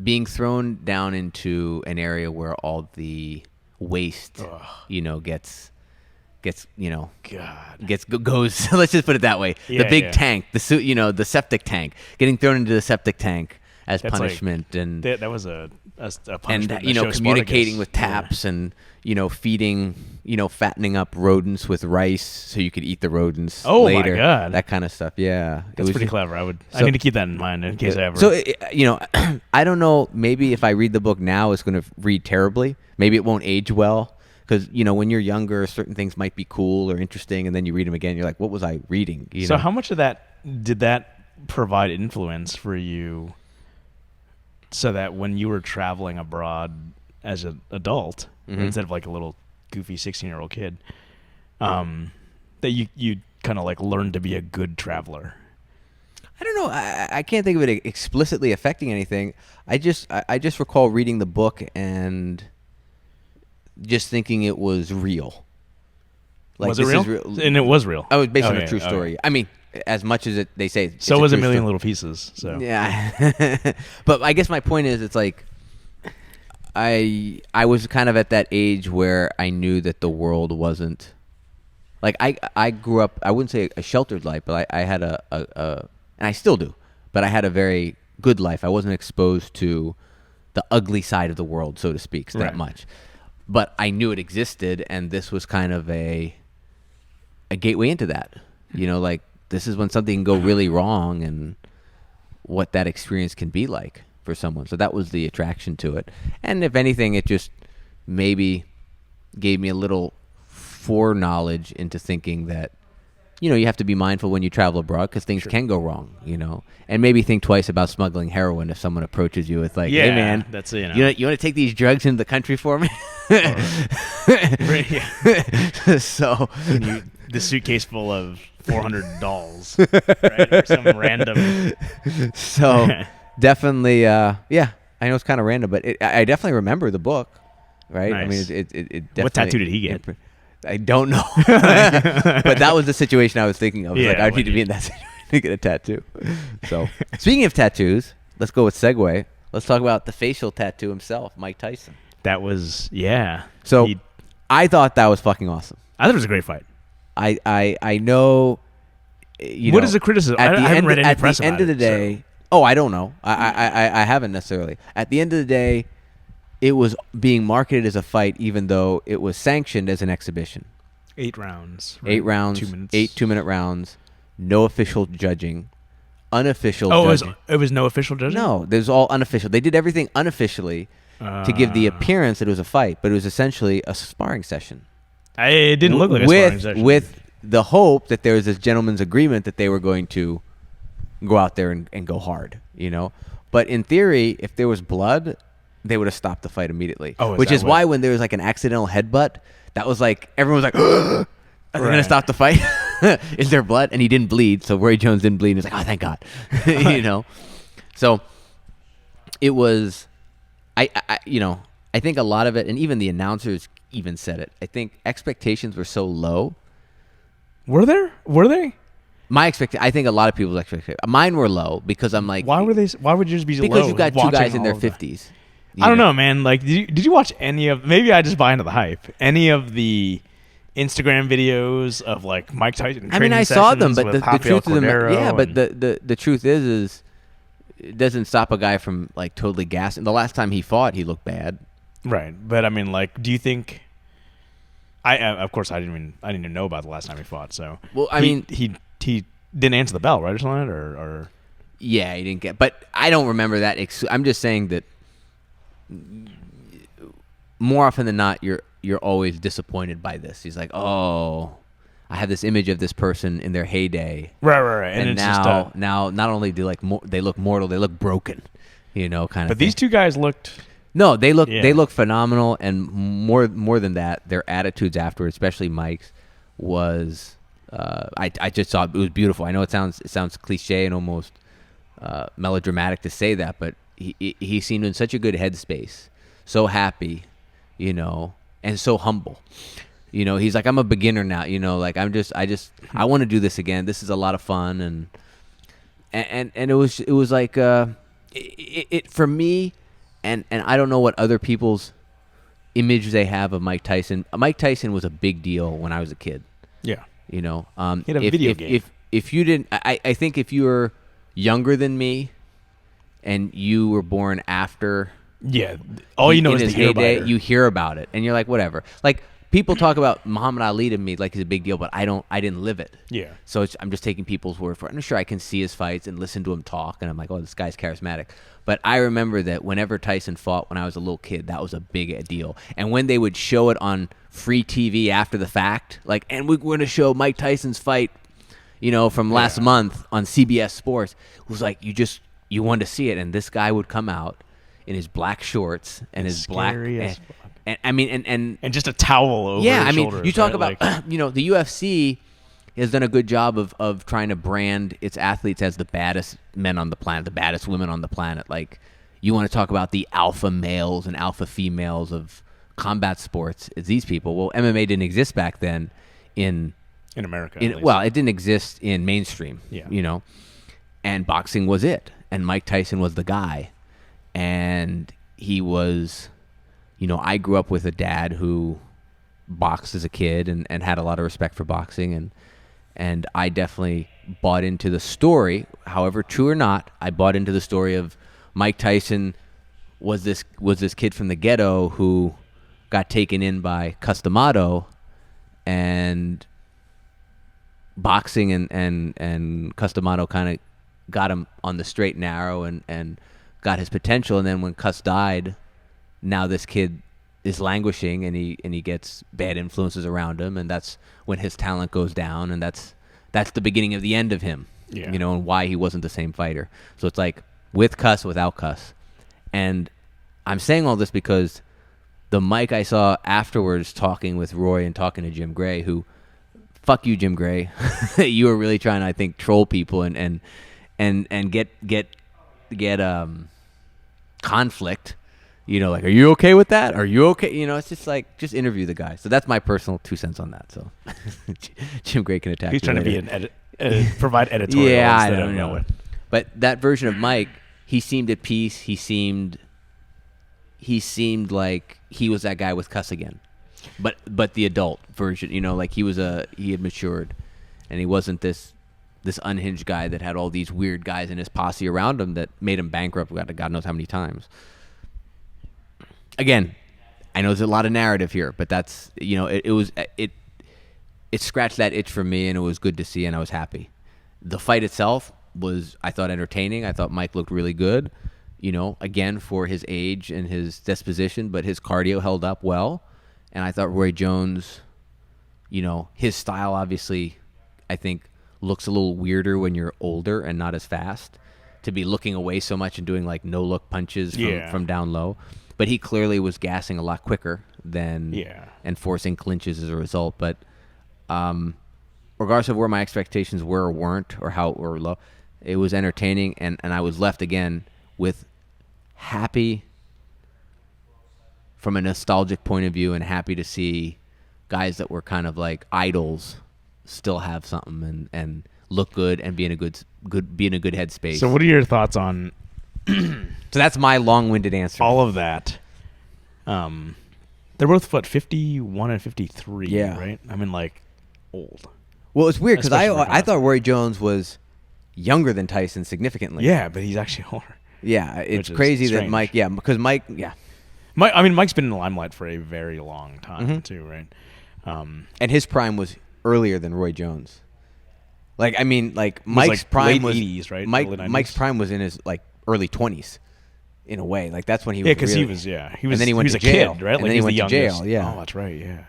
being thrown down into an area where all the waste, gets goes. Let's just put it that way. The big tank, the septic tank, getting thrown into the septic tank as punishment, and
that was a punishment.
And communicating with taps, and feeding, fattening up rodents with rice so you could eat the rodents later.
My God.
That kind of stuff. Yeah,
that's pretty clever. I need to keep that in mind in case I ever.
So I don't know. Maybe if I read the book now, it's going to read terribly. Maybe it won't age well. Because, when you're younger, certain things might be cool or interesting, and then you read them again, you're like, what was I reading?
So how much of that did that provide influence for you, so that when you were traveling abroad as an adult, instead of like a little goofy 16-year-old kid, that you kind of like learned to be a good traveler?
I don't know. I can't think of it explicitly affecting anything. I just recall reading the book and just thinking it was real.
Like, was it real? And it was real.
Oh, it was based on a true story. I mean, as much as they say.
So was A Million Little Pieces. So
yeah, but I guess my point is, it's like I was kind of at that age where I knew that the world wasn't like I grew up. I wouldn't say a sheltered life, but I had a and I still do, but I had a very good life. I wasn't exposed to the ugly side of the world, so to speak, that much. But I knew it existed, and this was kind of a gateway into that. Like this is when something can go really wrong, and what that experience can be like for someone. So that was the attraction to it. And if anything, it just maybe gave me a little foreknowledge into thinking that, you have to be mindful when you travel abroad because things can go wrong, and maybe think twice about smuggling heroin if someone approaches you with like, hey man,
that's
you want to take these drugs into the country for me? So
the suitcase full of 400 dolls, right? Or some random.
So definitely, I know it's kind of random, but I definitely remember the book, right?
Nice.
I mean, it definitely.
What tattoo did he get?
I don't know, but that was the situation I was thinking of. I need to be in that situation to get a tattoo. So, speaking of tattoos, let's go with segue. Let's talk about the facial tattoo himself, Mike Tyson.
That was
So, I thought that was fucking awesome.
I thought it was a great fight.
I know.
What is the criticism? I haven't read any press about it.
At the end of the day, I don't know. I haven't necessarily. At the end of the day, it was being marketed as a fight, even though it was sanctioned as an exhibition.
8 rounds.
Right? 8 rounds.
2 minutes.
8 2-minute rounds. No official judging. Unofficial judging.
It was no official judging?
No, it was all unofficial. They did everything unofficially to give the appearance that it was a fight, but it was essentially a sparring session.
It didn't look like a sparring session.
With the hope that there was this gentleman's agreement that they were going to go out there and go hard, But in theory, if there was blood, they would have stopped the fight immediately. Which is why when there was like an accidental headbutt, that was like, everyone was like, are they going to stop the fight? Is there blood? And he didn't bleed, so Roy Jones didn't bleed. And he was like, oh, thank God. So it was, I think a lot of it, and even the announcers even said it, I think expectations were so low.
Were they?
I think a lot of people's expectations. Mine were low because I'm like,
why would yours be low?
Because you've got two guys in their 50s.
I don't know, man. Like, did you watch any of? Maybe I just buy into the hype. Any of the Instagram videos of like Mike Tyson?
I mean, I saw them, but the truth of the truth is it doesn't stop a guy from like totally gassing. The last time he fought, he looked bad.
Right, but I mean, like, do you think? Of course, I didn't even know about the last time he fought. So,
well, I mean,
he didn't answer the bell, right, or something, or
yeah, he didn't get. But I don't remember that. I'm just saying that more often than not, you're always disappointed by this. He's like, oh, I have this image of this person in their heyday,
right,
and
it's
now not only do they look mortal, they look broken, kind of.
But these two guys looked.
No, they look phenomenal, and more than that, their attitudes afterwards, especially Mike's, was I just saw it was beautiful. I know it sounds cliche and almost melodramatic to say that, but he seemed in such a good headspace, so happy, and so humble. He's like, I'm a beginner now. Like I want to do this again. This is a lot of fun, and it was like it for me, and I don't know what other people's image they have of Mike Tyson. Mike Tyson was a big deal when I was a kid.
Yeah.
He had
a video game.
If you didn't, I think if you were younger than me, and you were born after,
all you know is
his
the heyday.
You hear about it, and you're like, whatever. Like people talk about Muhammad Ali to me like he's a big deal, but I didn't live it.
Yeah.
So I'm just taking people's word for it. I'm sure I can see his fights and listen to him talk, and I'm like, oh, this guy's charismatic. But I remember that whenever Tyson fought when I was a little kid, that was a big deal. And when they would show it on free TV after the fact, like, and we're going to show Mike Tyson's fight, from last month on CBS Sports, it was like you wanted to see it. And this guy would come out in his black shorts and his black, and
just a towel over his shoulders.
You talk
right?
about, the UFC has done a good job of trying to brand its athletes as the baddest men on the planet, the baddest women on the planet. Like, you want to talk about the alpha males and alpha females of combat sports. It's these people. Well, MMA didn't exist back then in
America.
It didn't exist in mainstream.
Yeah.
And boxing was it. And Mike Tyson was the guy. And he was, I grew up with a dad who boxed as a kid and had a lot of respect for boxing, and I definitely bought into the story, however true or not. I bought into the story of Mike Tyson was this kid from the ghetto who got taken in by Customado, and boxing and Customado kind of got him on the straight and narrow and got his potential. And then when Cus died, now this kid is languishing, and he gets bad influences around him, and that's when his talent goes down, and that's the beginning of the end of him. And why he wasn't the same fighter. So it's like with Cus, without Cus. And I'm saying all this because the Mike I saw afterwards talking with Roy and talking to Jim Gray, who, fuck you, Jim Gray. You were really trying to, I think, troll people and get conflict. Like, are you okay with that? Are you okay? It's just like, just interview the guy. So that's my personal 2 cents on that. So Jim Gray can attack.
He's trying to be provide editorial.
Yeah, I don't know it. But that version of Mike, he seemed at peace. He seemed like he was that guy with Cuss again, but the adult version. Like he had matured, and he wasn't this unhinged guy that had all these weird guys in his posse around him that made him bankrupt God knows how many times. Again, I know there's a lot of narrative here, but that's, it scratched that itch for me, and it was good to see, and I was happy. The fight itself was, I thought, entertaining. I thought Mike looked really good, again, for his age and his disposition, but his cardio held up well. And I thought Roy Jones, his style obviously, I think, looks a little weirder when you're older and not as fast, to be looking away so much and doing like no-look punches from down low. But he clearly was gassing a lot quicker than and forcing clinches as a result. But regardless of where my expectations were or weren't, or how or low, it was entertaining, and I was left again with happy from a nostalgic point of view, and happy to see guys that were kind of like idols still have something and look good and be in a good headspace.
So what are your thoughts on
So that's my long-winded answer.
all of that? They're both 51 and 53, right? I mean, like, old.
Well, it's weird because
Especially for
I thought Roy Jones was younger than Tyson significantly.
Yeah, but he's actually older.
Yeah, it's
Which is
crazy that
strange.
Mike. Yeah, because Mike. Yeah,
Mike's been in the limelight for a very long time too, right?
and his prime was earlier than Roy Jones. Like, I mean, like Mike's
like
prime
late
was
80s, right?
Mike,
Early 90s?
Mike's prime was in his like early 20s, in a way. Like that's when he was.
Yeah, because
really,
he was. Yeah,
and then he went
was
to
a
jail,
kid, right?
And
Like
then he
was
went
the
to jail.
youngest.
Yeah.
Oh, that's right. Yeah.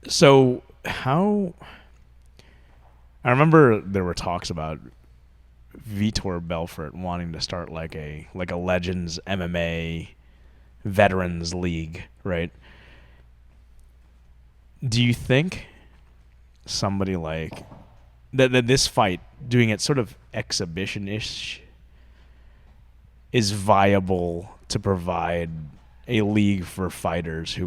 So I remember there were talks about Vitor Belfort wanting to start like a Legends MMA Veterans League, right? Do you think somebody like that this fight, doing it sort of exhibition-ish, is viable to provide a league for fighters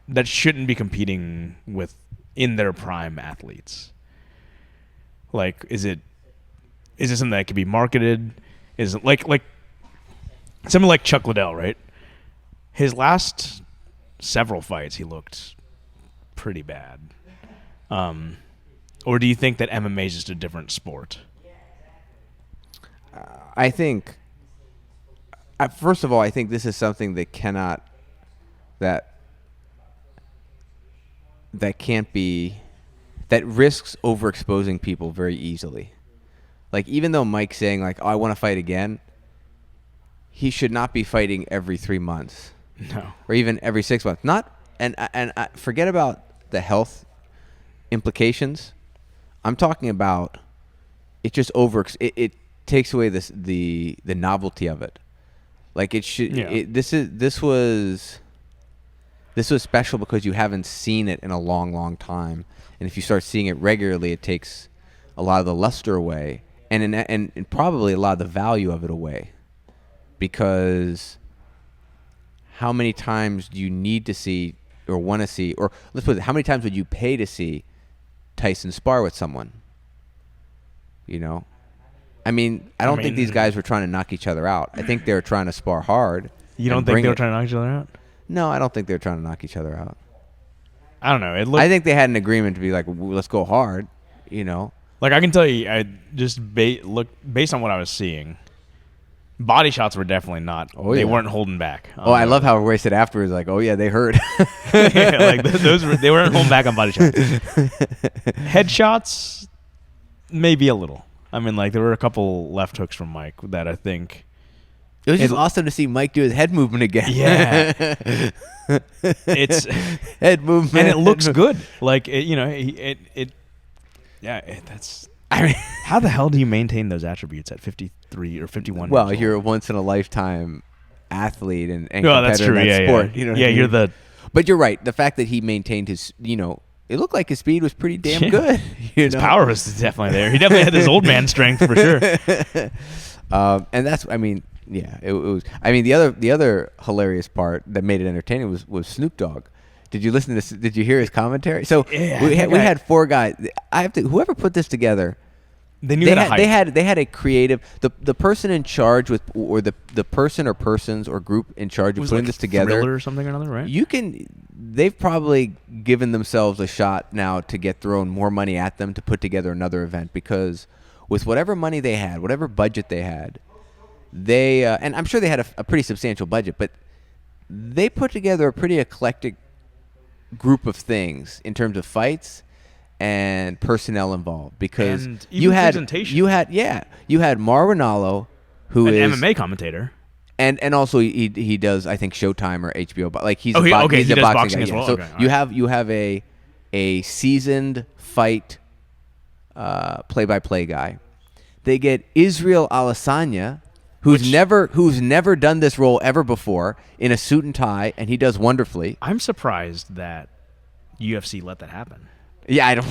that shouldn't be competing with in their prime athletes? Like, is it something that could be marketed? Is it like someone like Chuck Liddell, right? His last several fights, he looked pretty bad. Or do you think that MMA is just a different sport?
I think, first of all, I think this is something that risks overexposing people very easily. Like, even though Mike's saying, like, oh, I want to fight again, he should not be fighting every 3 months.
No.
Or even every 6 months. And forget about the health implications. I'm talking about it just it takes away the novelty of it. Like, it should. Yeah. This was special because you haven't seen it in a long, long time, and if you start seeing it regularly, it takes a lot of the luster away, and probably a lot of the value of it away, because how many times do you need to see or want to see, or let's put it, how many times would you pay to see Tyson spar with someone? You know, I mean, I don't think these guys were trying to knock each other out. I think they were trying to spar hard.
You don't think they were trying to knock each other out?
No, I don't think they were trying to knock each other out.
I don't know.
I think they had an agreement to be like, let's go hard, you know.
Like, I can tell you, I just based on what I was seeing, body shots were definitely not. Oh, they weren't holding back.
I love how Roy said afterwards, like, oh yeah, they hurt.
Like they weren't holding back on body shots. Headshots, maybe a little. I mean, like, there were a couple left hooks from Mike that I think.
It was just awesome to see Mike do his head movement again.
Yeah. It's
head movement.
And it looks good. Like, that's. I mean, how the hell do you maintain those attributes at 53 or 51?
Well, you're a once in a lifetime athlete and
that's true.
In that sport.
Yeah.
You know
yeah, you're the.
But you're right. The fact that he maintained his, it looked like his speed was pretty damn good.
His power was definitely there. He definitely had this old man strength for sure.
And that's, I mean, yeah, it was. I mean, the other hilarious part that made it entertaining was Snoop Dogg. Did you listen to this? Did you hear his commentary? So
yeah,
we had 4 guys. Whoever put this together.
They knew how to hype.
They had a creative, the person in charge or the person or persons or group in charge of putting this together,
Thriller or something or another, right?
They've probably given themselves a shot now to get thrown more money at them to put together another event, because with whatever money they had, whatever budget they had, they and I'm sure they had a pretty substantial budget, but they put together a pretty eclectic group of things in terms of fights and personnel involved, because you had Mar Ronaldo, who is
an MMA commentator,
and also he does, I think, Showtime or HBO, but like he's
a
boxing guy.
As well.
So
okay,
you have a seasoned fight play-by-play guy. They get Israel Adesanya, who's never done this role ever before, in a suit and tie, and he does wonderfully.
I'm surprised that UFC let that happen.
Yeah, I don't.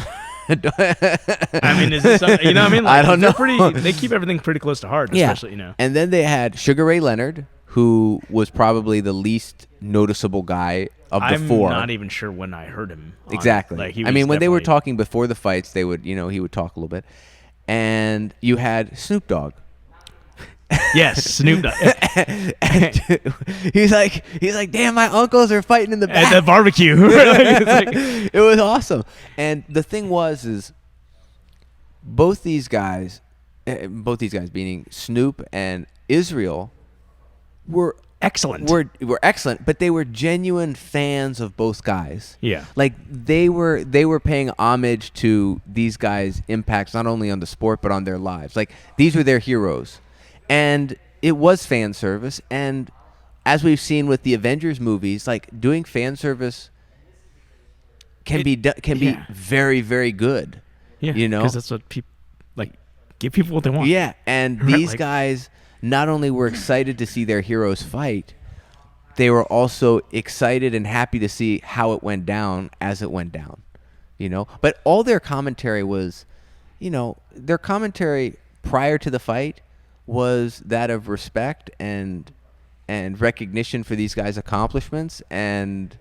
I mean, is it something, you know what I mean? Like,
I don't know.
They keep everything pretty close to heart, especially,
And then they had Sugar Ray Leonard, who was probably the least noticeable guy of the 4.
I'm not even sure when I heard him.
Exactly.
Like,
when they were talking before the fights, they would, he would talk a little bit. And you had Snoop Dogg.
Yes, Snoop Dogg.
he's like, damn, my uncles are fighting in the back
at the barbecue.
It was awesome. And the thing is both these guys, meaning Snoop and Israel, were
excellent.
Were excellent, but they were genuine fans of both guys.
Yeah,
like they were paying homage to these guys' impacts not only on the sport but on their lives. Like, these were their heroes. And it was fan service, and as we've seen with the Avengers movies, like, doing fan service can be very, very good.
Yeah, because that's what people like. Give people what they want.
Yeah, and these guys not only were excited to see their heroes fight, they were also excited and happy to see how it went down as it went down. But all their commentary was, their commentary prior to the fight was that of respect and recognition for these guys' accomplishments and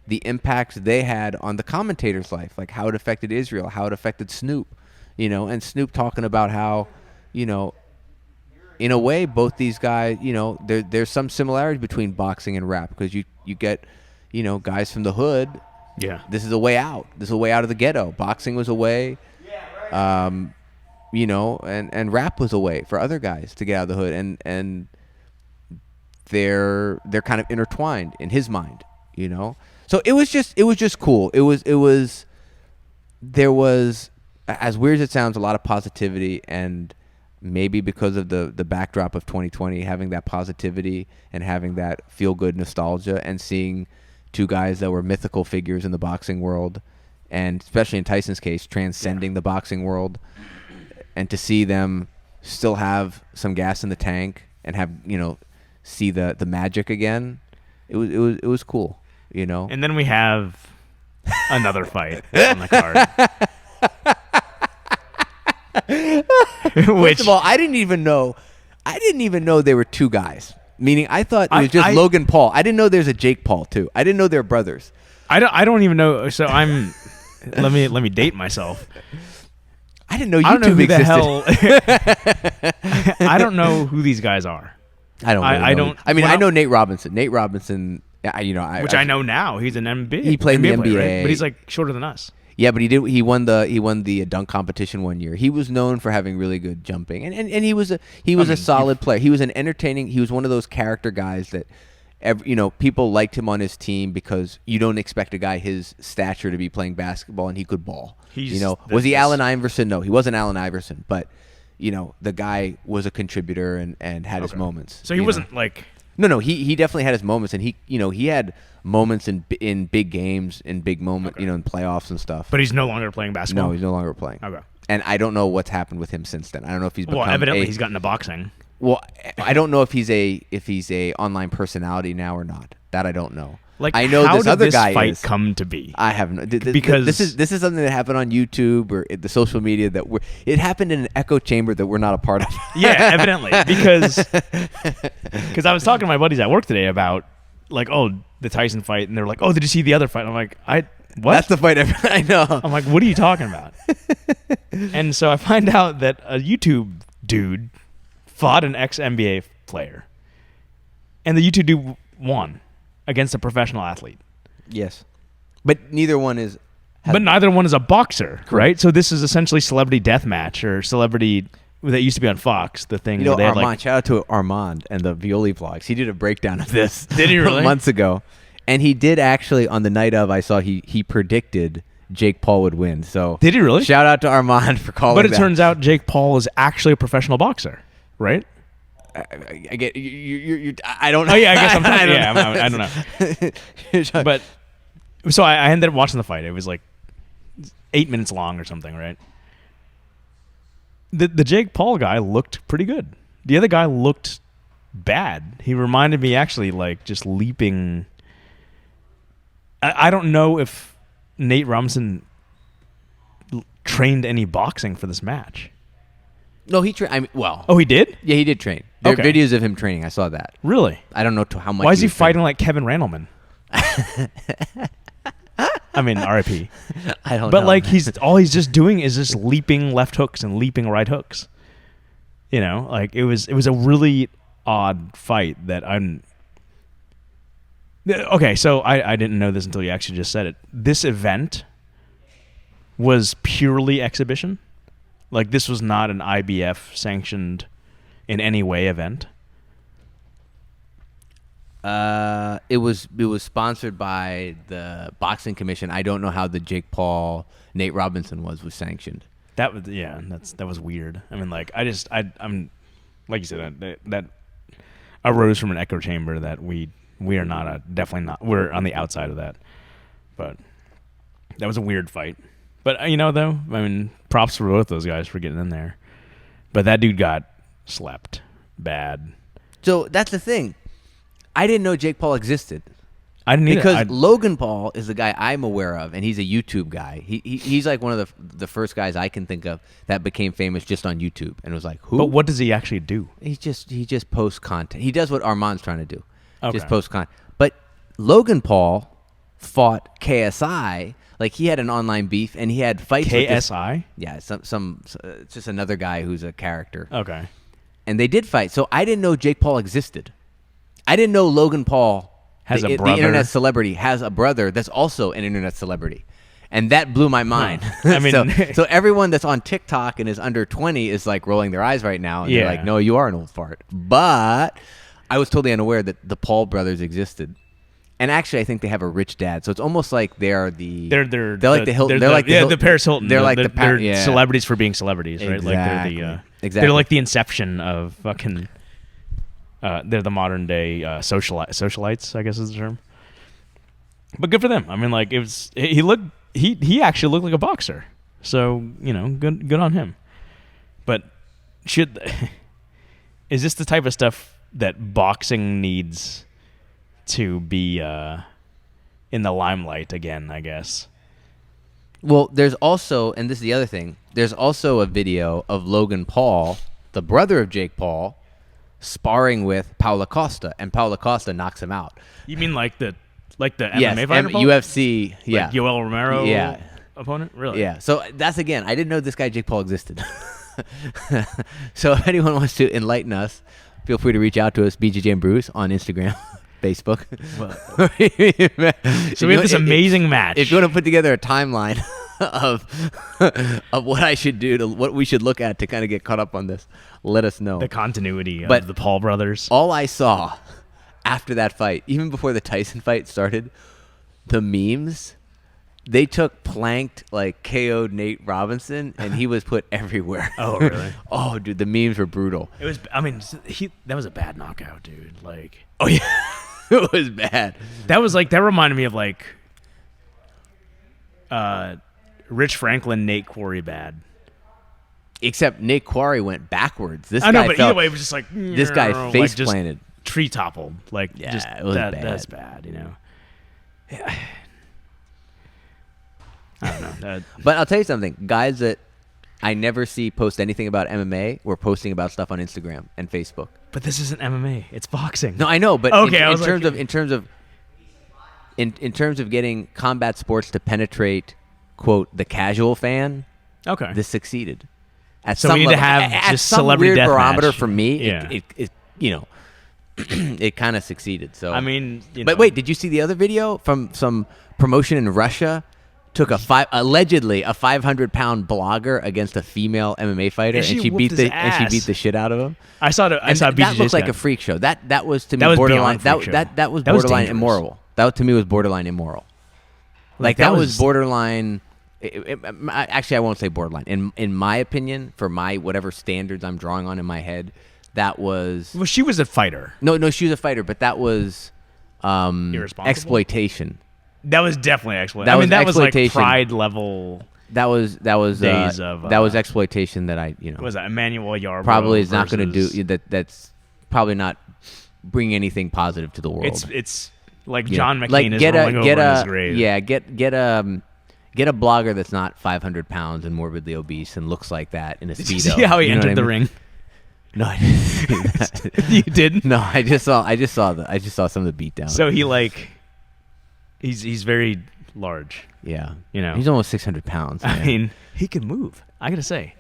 the impact they had on the commentator's life, like how it affected Israel, how it affected Snoop, and Snoop talking about how, in a way, both these guys, there's some similarities between boxing and rap because you get, guys from the hood.
Yeah.
This is a way out. This is a way out of the ghetto. Boxing was a way, and rap was a way for other guys to get out of the hood, and they're kind of intertwined in his mind, So it was just cool. There was, as weird as it sounds, a lot of positivity, and maybe because of the backdrop of 2020, having that positivity and having that feel-good nostalgia and seeing two guys that were mythical figures in the boxing world, and especially in Tyson's case, transcending the boxing world, and to see them still have some gas in the tank and have, see the magic again, it was cool,
And then we have another fight on the card.
First of all, I didn't even know they were two guys. Meaning, I thought it was just Logan Paul. I didn't know there's a Jake Paul too. I didn't know they're brothers.
I don't even know. So I'm. let me date myself.
I didn't know YouTube existed.
I don't know who these guys are.
I don't. Really know. I mean, I know Nate Robinson. Nate Robinson.
Which I know now. He's an NBA.
He played in the NBA,
player, right? But he's like shorter than us.
Yeah, but he won the dunk competition one year. He was known for having really good jumping, and he was a solid player. He was an entertaining. He was one of those character guys that, people liked him on his team because you don't expect a guy his stature to be playing basketball and he could ball. Was he Allen Iverson? No, he wasn't Allen Iverson, but the guy was a contributor and had his moments.
So he wasn't like.
No, he definitely had his moments, and he had moments in big games, in big moments, in playoffs and stuff.
But he's no longer playing basketball?
No, he's no longer playing.
Okay.
And I don't know what's happened with him since then. I don't know if he's become
evidently he's gotten into boxing.
Well, I don't know if he's a online personality now or not. That I don't know.
Like,
I know
how
this
did
other
this
guy
fight come to be?
I have no
because
this is something that happened on YouTube or the social media it happened in an echo chamber that we're not a part of.
Yeah, evidently, because I was talking to my buddies at work today about the Tyson fight, and they're like, did you see the other fight? I'm like, what?
That's the fight I know.
I'm like, what are you talking about? And so I find out that a YouTube dude fought an ex-NBA player, and the YouTube dude won against a professional athlete.
Yes. But neither one is...
But neither one is a boxer, right? So this is essentially Celebrity Deathmatch or Celebrity... That used to be on Fox, the thing where they had
Armand, shout out to Armand and the Violi vlogs. He did a breakdown of this.
Did he really?
Months ago. And he did actually, on the night of, I saw he predicted Jake Paul would win. So
did he really?
Shout out to Armand for calling that.
But it turns out Jake Paul is actually a professional boxer, right?
I get you. I don't know.
Oh yeah, I guess I don't know. But so I ended up watching the fight. It was like 8 minutes long or something, right? The Jake Paul guy looked pretty good. The other guy looked bad. He reminded me actually like just leaping. I don't know if Nate Robinson trained any boxing for this match.
No, he trained. Well.
Oh, he did?
Yeah, he did train. There are videos of him training. I saw that.
Really?
I don't know how much.
Why is he fighting like Kevin Randleman? I mean, R.I.P.
I don't know.
But like he's just doing is just leaping left hooks and leaping right hooks. Like it was a really odd fight that I'm. Okay, so I didn't know this until you actually just said it. This event was purely exhibition. Like this was not an IBF sanctioned in any way event.
It was sponsored by the Boxing Commission. I don't know how the Jake Paul Nate Robinson was sanctioned.
That was weird. I mean, like I'm like you said that arose from an echo chamber that we are not definitely not. We're on the outside of that, but that was a weird fight. But though, I mean, props for both those guys for getting in there. But that dude got slept bad.
So that's the thing. I didn't know Jake Paul existed.
I didn't
because Logan Paul is the guy I'm aware of, and he's a YouTube guy. He's like one of the first guys I can think of that became famous just on YouTube, and it was like, who?
But what does he actually do?
He just posts content. He does what Armand's trying to do.
Okay.
Just post content. But Logan Paul fought KSI. Like, he had an online beef, and he had fights with
KSI?
Yeah, it's just another guy who's a character.
Okay.
And they did fight. So I didn't know Jake Paul existed. I didn't know Logan Paul,
has a brother.
The internet celebrity, has a brother that's also an internet celebrity. And that blew my mind.
I mean,
so everyone that's on TikTok and is under 20 is like rolling their eyes right now. And they're like, no, you are an old fart. But I was totally unaware that the Paul brothers existed. And actually, I think they have a rich dad, so it's almost like they're like the Hilton. They're like
the Paris Hilton.
They're like
they're celebrities for being celebrities, right?
Exactly.
Like
exactly.
They're like the inception of fucking. They're the modern day socialites, I guess is the term. But good for them. I mean, like he actually looked like a boxer, so good on him. But is this the type of stuff that boxing needs to be in the limelight again, I guess?
Well, there's also, and this is the other thing, there's also a video of Logan Paul, the brother of Jake Paul, sparring with Paulo Costa, and Paulo Costa knocks him out.
You mean like the MMA
yes,
fighter?
UFC, yeah.
Like Yoel Romero opponent? Really?
Yeah. So that's, again, I didn't know this guy Jake Paul existed. So if anyone wants to enlighten us, feel free to reach out to us, BJJ and Brews, on Instagram. Facebook.
So we have this amazing match.
If you want to put together a timeline of what I should do, what we should look at to kind of get caught up on this, let us know.
The continuity of the Paul brothers.
All I saw after that fight, even before the Tyson fight started, the memes, they planked, like, KO'd Nate Robinson, and he was put everywhere.
Oh, really?
Oh, dude, the memes were brutal.
It was. I mean, that was a bad knockout, dude. Like,
oh yeah. It was bad.
That reminded me of like Rich Franklin, Nate Quarry bad.
Except Nate Quarry went backwards.
I know, but either way, it was just like
this guy face planted,
tree toppled. Like,
yeah,
just
it was bad.
That's bad, Yeah. I don't know.
But I'll tell you something. Guys that I never see post anything about MMA were posting about stuff on Instagram and Facebook.
But this isn't MMA; it's boxing.
No, I know, but
okay,
in terms of getting combat sports to penetrate, quote, the casual fan,
okay,
this succeeded.
So we need to have just
some
celebrity
weird
deathmatch.
barometer for me.
Yeah.
It it kind of succeeded. So
I mean,
but wait, did you see the other video from some promotion in Russia? Took allegedly a 500-pound blogger against a female MMA fighter, and she beat the shit out of him.
I saw BJJ.
That looked like a freak show. That was to me
that was
borderline.
That
was borderline
dangerous.
immoral. That to me was borderline immoral. Like that was borderline. Actually, I won't say borderline. In my opinion, for my whatever standards I'm drawing on in my head, that was.
Well, she was a fighter.
No, she was a fighter, but that was exploitation.
That was definitely exploitation. That was like Pride level.
That was
days of
that was exploitation that I
was that Emmanuel Yarbrough
probably is not going to do that. That's probably not bringing anything positive to the world.
It's like John McCain is rolling over in his grave.
Yeah, get a blogger that's not 500 pounds and morbidly obese and looks like that in a Speedo.
Did you see how he entered the ring?
No, I didn't see that.
You didn't?
No, I just saw some of the beatdown.
So he's very large.
Yeah. He's almost 600 pounds. Man.
I mean, he can move. I gotta say,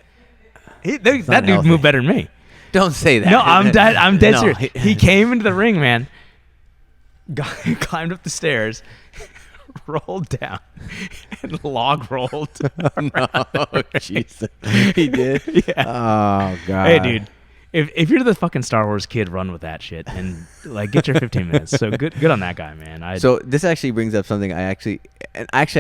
that dude moved better than me.
Don't say that.
No, I'm dead serious. He came into the ring, man. Climbed up the stairs, rolled down, and log rolled.
No, Jesus, he did.
Yeah.
Oh God.
Hey, dude. If you're the fucking Star Wars kid, run with that shit and like get your 15 minutes. So good on that guy, man.
So this actually brings up something I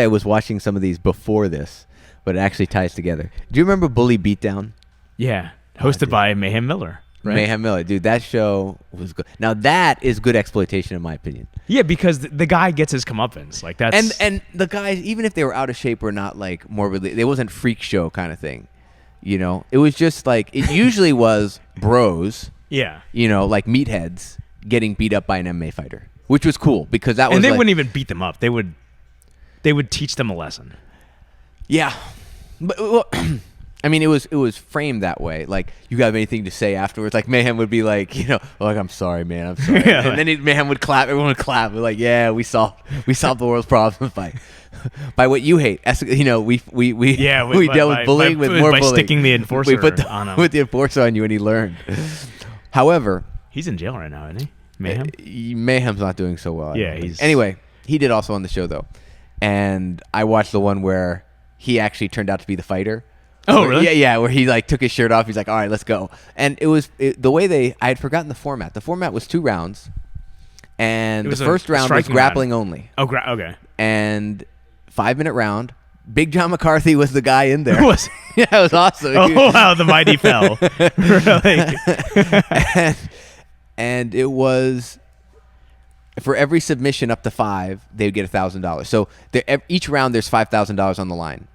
was watching some of these before this, but it actually ties together. Do you remember Bully Beatdown?
Yeah, hosted by Mayhem Miller. Right?
Mayhem Miller, dude, that show was good. Now that is good exploitation, in my opinion.
Yeah, because the guy gets his comeuppance, like that's
and the guys, even if they were out of shape or not, like morbidly, it wasn't freak show kind of thing. It was just like it usually was bros.
Yeah.
Like meatheads getting beat up by an MMA fighter. which was cool because that was.
And they
like,
wouldn't even beat them up. They would teach them a lesson.
Yeah, but well, I mean, it was framed that way. Like, you have anything to say afterwards? Like, Mayhem would be like, like, I'm sorry, man, I'm sorry.
Yeah,
and then Mayhem would clap. Everyone would clap. We're like, yeah, we solved the world's problems by what you hate. We dealt with bullying with more
by
bullying.
sticking the enforcer
We put
on him.
with the enforcer on you, and he learned. However,
he's in jail right now, isn't he? Mayhem.
Mayhem's not doing so well.
Yeah, he's
anyway. He did also on the show though, and I watched the one where he actually turned out to be the fighter.
Oh, really?
Yeah, where he like took his shirt off. He's like, all right, let's go. And the way I had forgotten the format. The format was 2 rounds, and the first round was grappling only.
Oh, okay.
And 5-minute round. Big John McCarthy was the guy in there. Yeah, it was awesome.
Oh wow, the mighty fell.
Really? and it was. For every submission up to 5, they would get $1,000. So each round, there's $5,000 on the line.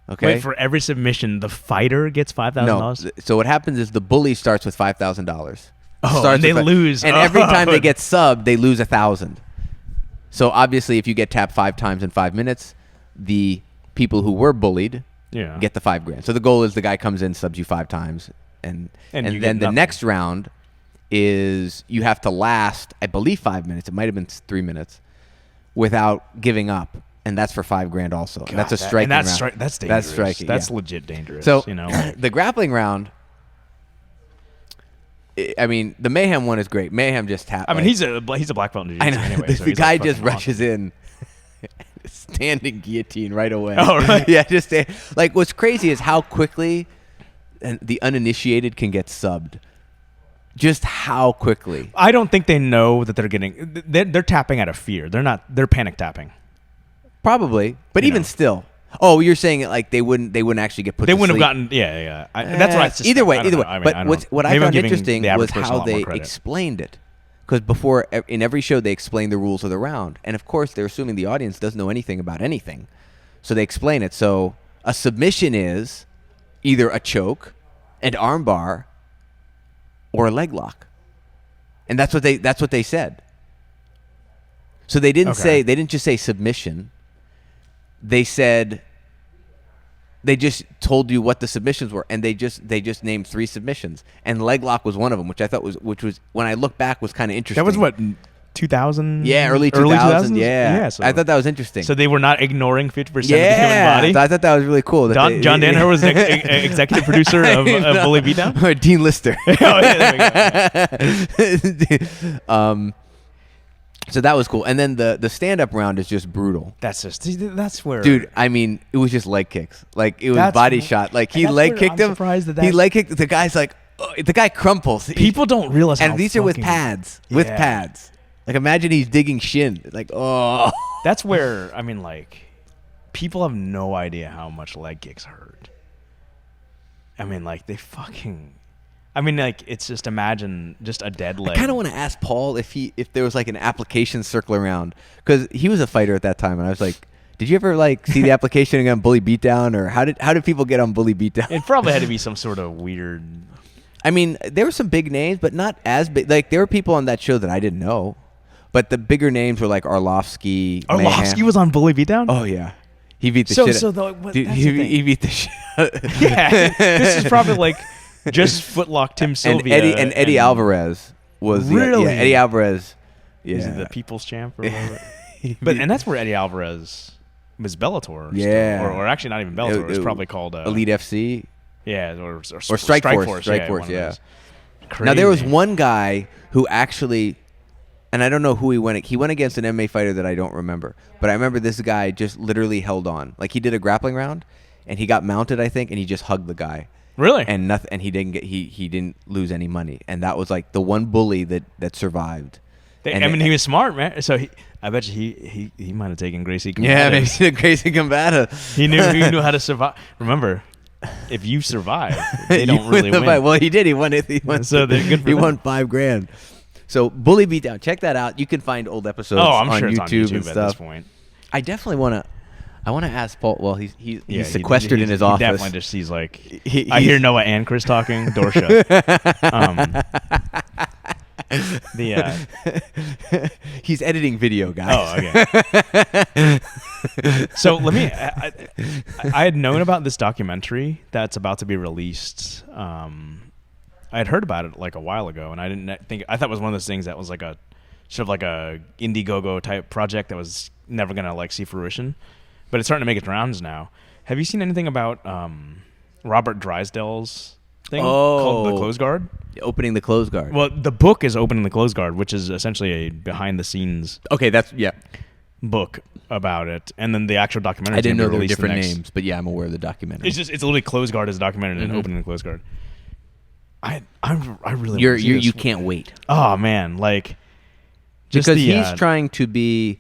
Okay.
Wait, for every submission, the fighter gets $5,000?
No. So what happens is the bully starts with $5,000.
Oh, and they lose.
And every time they get subbed, they lose $1,000. So obviously, if you get tapped 5 times in 5 minutes, the people who were bullied get the $5,000. So the goal is the guy comes in, subs you 5 times, and then the next round is you have to last, I believe, 5 minutes. It might have been 3 minutes without giving up, and that's for $5,000 also.
God,
and that's a striking round.
That's dangerous.
That's striking.
That's legit dangerous.
So the grappling round. I mean, the Mayhem one is great. Mayhem just tapped.
I mean, he's a black belt in Jiu-Jitsu anyway.
The guy just rushes in, standing guillotine right away.
Oh, right.
Yeah, just like what's crazy is how quickly the uninitiated can get subbed. Just how quickly.
I don't think they know that they're getting. They're tapping out of fear. They're panic tapping.
Probably, but even still. Oh, you're saying it like they wouldn't actually get put.
They
to
wouldn't
sleep.
have gotten. Yeah. That's what I suspect.
Either way.
I mean,
But what I found interesting was how they explained it, because before in every show they explain the rules of the round, and of course they're assuming the audience doesn't know anything about anything, so they explain it. So a submission is either a choke, an armbar, or a leg lock, and that's what they said. So they didn't just say submission. They said they just told you what the submissions were, and they just named 3 submissions, and leg lock was one of them, which I thought was when I look back was kind of interesting.
That was what 2000.
Yeah, early 2000s.
Yeah. So
I thought that was interesting.
So they were not ignoring 50% of the human body.
I thought that was really cool.
John Danaher was the executive producer of Bully Beatdown.
Or Dean Lister.
Oh, yeah, there we go.
So that was cool. And then the stand-up round is just brutal.
That's where...
Dude, I mean, it was just leg kicks. Like, it was body shot. Like, he leg kicked him. He leg kicked. The guy's like... the guy crumples.
People don't realize how
And these are with pads. With pads. Like, imagine he's digging shin. Like, oh.
That's where, I mean, like, people have no idea how much leg kicks hurt. I mean, like, they fucking... I mean, like, it's just imagine just a dead leg.
I kind of want to ask Paul if there was like an application circle around, because he was a fighter at that time, and I was like, did you ever like see the application on Bully Beatdown, or how did people get on Bully Beatdown?
It probably had to be some sort of weird.
I mean, there were some big names, but not as big. Like, there were people on that show that I didn't know, but the bigger names were like Arlovsky.
Arlovsky was on Bully Beatdown?
Oh yeah, he beat the shit. He beat the shit.
Yeah, this is probably like. Just footlocked Tim Sylvia.
And Eddie Alvarez was
really?
Eddie Alvarez. Yeah.
Was he the people's champ or whatever? And that's where Eddie Alvarez was Bellator.
Yeah.
Still. Or actually not even Bellator. It was probably called
Elite FC.
Yeah, or
Strike Force. Strike Force, yeah. Now there was one guy who actually, and I don't know who he went against an MMA fighter that I don't remember. But I remember this guy just literally held on. Like, he did a grappling round and he got mounted, I think, and he just hugged the guy.
Really?
And nothing, and he didn't lose any money, and that was like the one bully that survived.
He was smart, man. So I bet you he might have taken Gracie Combata.
Yeah, maybe Gracie Combata.
He knew how to survive. Remember, if you survive, they don't really win.
Well, he did. He won it.
So they're good for
He won $5,000. So Bully Beatdown, check that out. You can find old episodes
I'm
on
sure
YouTube,
it's on YouTube
and stuff.
At this point.
I definitely want to. I want to ask Paul. Well, he's sequestered in his office.
He definitely just sees like I hear Noah and Chris talking. Door shut.
He's editing video, guys.
Oh, okay. So let me. I had known about this documentary that's about to be released. I had heard about it like a while ago, and I didn't think. I thought it was one of those things that was like a sort of like a Indiegogo type project that was never gonna like see fruition. But it's starting to make its rounds now. Have you seen anything about Robert Drysdale's thing called The Close Guard?
Opening the Close Guard.
Well, the book is Opening the Close Guard, which is essentially a behind-the-scenes book about it. And then the actual documentary.
I didn't know there were different names, but yeah, I'm aware of the documentary.
It's literally Close Guard is documented and Opening the Close Guard. I really
you can't wait.
Oh man, like just
because he's trying to be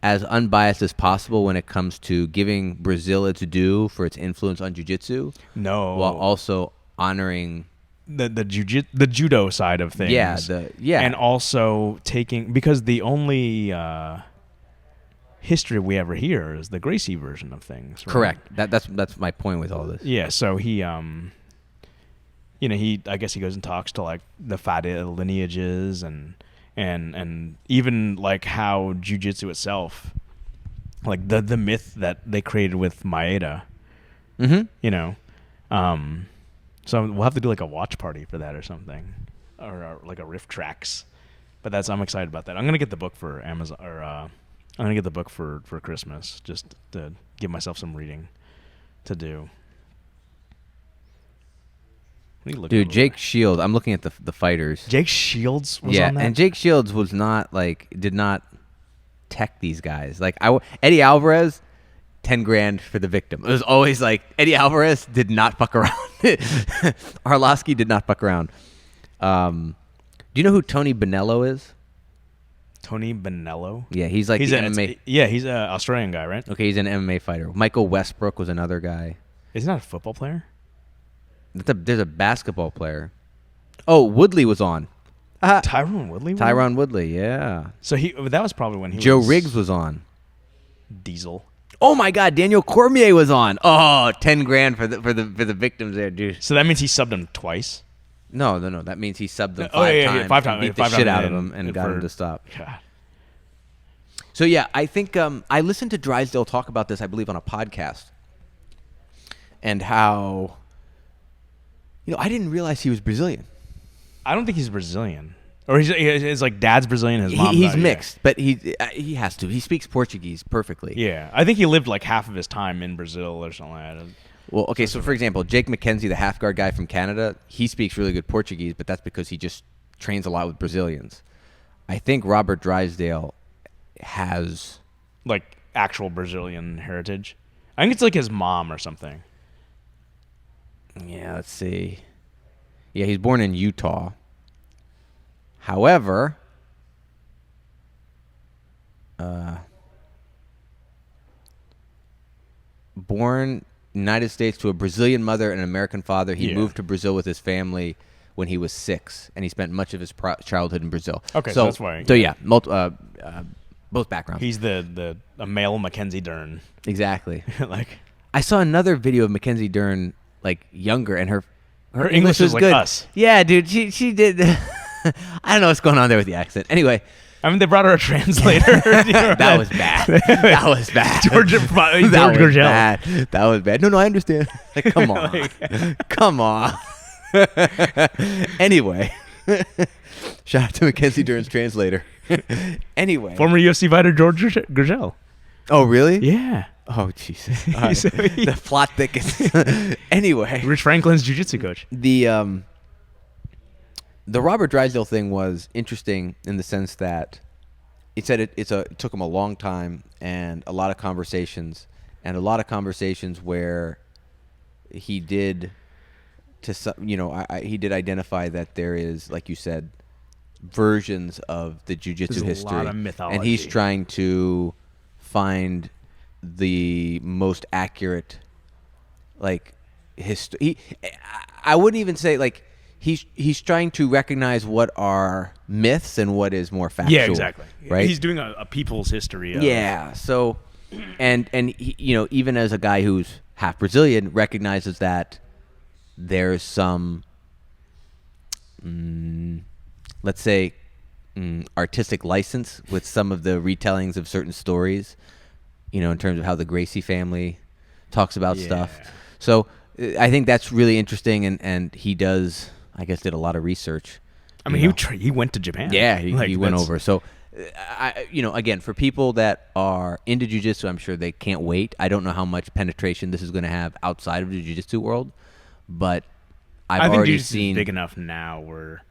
as unbiased as possible when it comes to giving Brazil its due for its influence on jiu-jitsu.
No,
while also honoring
the judo side of things.
Yeah,
and also taking, because the only history we ever hear is the Gracie version of things. Right?
Correct. That's my point with all this.
Yeah. So he I guess he goes and talks to like the Fada lineages and even like how jiu-jitsu itself, like the myth that they created with Maeda. So we'll have to do like a watch party for that or something, or like a riff tracks. But I'm excited about that. I'm gonna get the book for Amazon, or I'm gonna get the book for Christmas, just to give myself some reading to do.
Dude, Jake Shields. I'm looking at the fighters.
Jake Shields was on that?
And Jake Shields was not did not tech these guys. Like Eddie Alvarez, $10,000 for the victim. It was always like Eddie Alvarez did not fuck around. Arlovsky did not fuck around. Do you know who Tony Bonello is?
Tony Bonello?
Yeah, he's like MMA.
He's an Australian guy, right?
Okay, he's an MMA fighter. Michael Westbrook was another guy.
Is he not a football player?
There's a basketball player. Oh, Woodley was on.
Tyron Woodley?
Tyron Woodley, yeah.
So that was probably when
Joe Riggs was on.
Diesel.
Oh my God, Daniel Cormier was on. Oh, $10,000 for the victims there, dude.
So that means he subbed him twice?
No. That means he subbed them five times.
5 times.
Beat the shit out of him and got him to stop.
God.
So yeah, I think I listened to Drysdale talk about this, I believe, on a podcast, and how, I didn't realize he was Brazilian.
I don't think he's Brazilian. Or he's like dad's Brazilian, his mom's
he's mixed, but he has to. He speaks Portuguese perfectly.
Yeah, I think he lived like half of his time in Brazil or something like that.
Well, okay, so for example, Jake McKenzie, the half guard guy from Canada, he speaks really good Portuguese, but that's because he just trains a lot with Brazilians. I think Robert Drysdale has
like actual Brazilian heritage. I think it's like his mom or something.
Yeah, let's see. Yeah, he's born in Utah. However, born United States to a Brazilian mother and an American father, he moved to Brazil with his family when he was 6, and he spent much of his childhood in Brazil.
Okay, so that's why.
So yeah, both backgrounds.
He's a male Mackenzie Dern.
Exactly.
Like,
I saw another video of Mackenzie Dern, like younger, and her
English was like
good.
Us.
Yeah, dude, she did. I don't know what's going on there with the accent. Anyway.
I mean, they brought her a translator.
That was bad. That was bad.
George Gurgel.
That was bad. No, I understand. Like, come on. Come on. Anyway. Shout out to Mackenzie Dern's translator. Anyway.
Former UFC fighter George Gurgel.
Oh, really?
Yeah.
Oh, Jesus. Right. The plot thickens. Anyway.
Rich Franklin's jiu-jitsu coach.
The Robert Drysdale thing was interesting in the sense that it said it took him a long time and a lot of conversations where he did he did identify that there is, like you said, versions of the jiu-jitsu history.
A lot of mythology.
And he's trying to find the most accurate, like, history. I wouldn't even say, like, He's trying to recognize what are myths and what is more factual.
Yeah, exactly.
Right?
He's doing a people's history.
Yeah. So, and he, even as a guy who's half Brazilian, recognizes that there's some, let's say, artistic license with some of the retellings of certain stories, in terms of how the Gracie family talks about stuff. So I think that's really interesting, and he does, I guess, did a lot of research.
I mean, he went to Japan.
Yeah, he went over. So, again, for people that are into jiu-jitsu, I'm sure they can't wait. I don't know how much penetration this is going to have outside of the jiu-jitsu world, but I think already seen
is big enough now where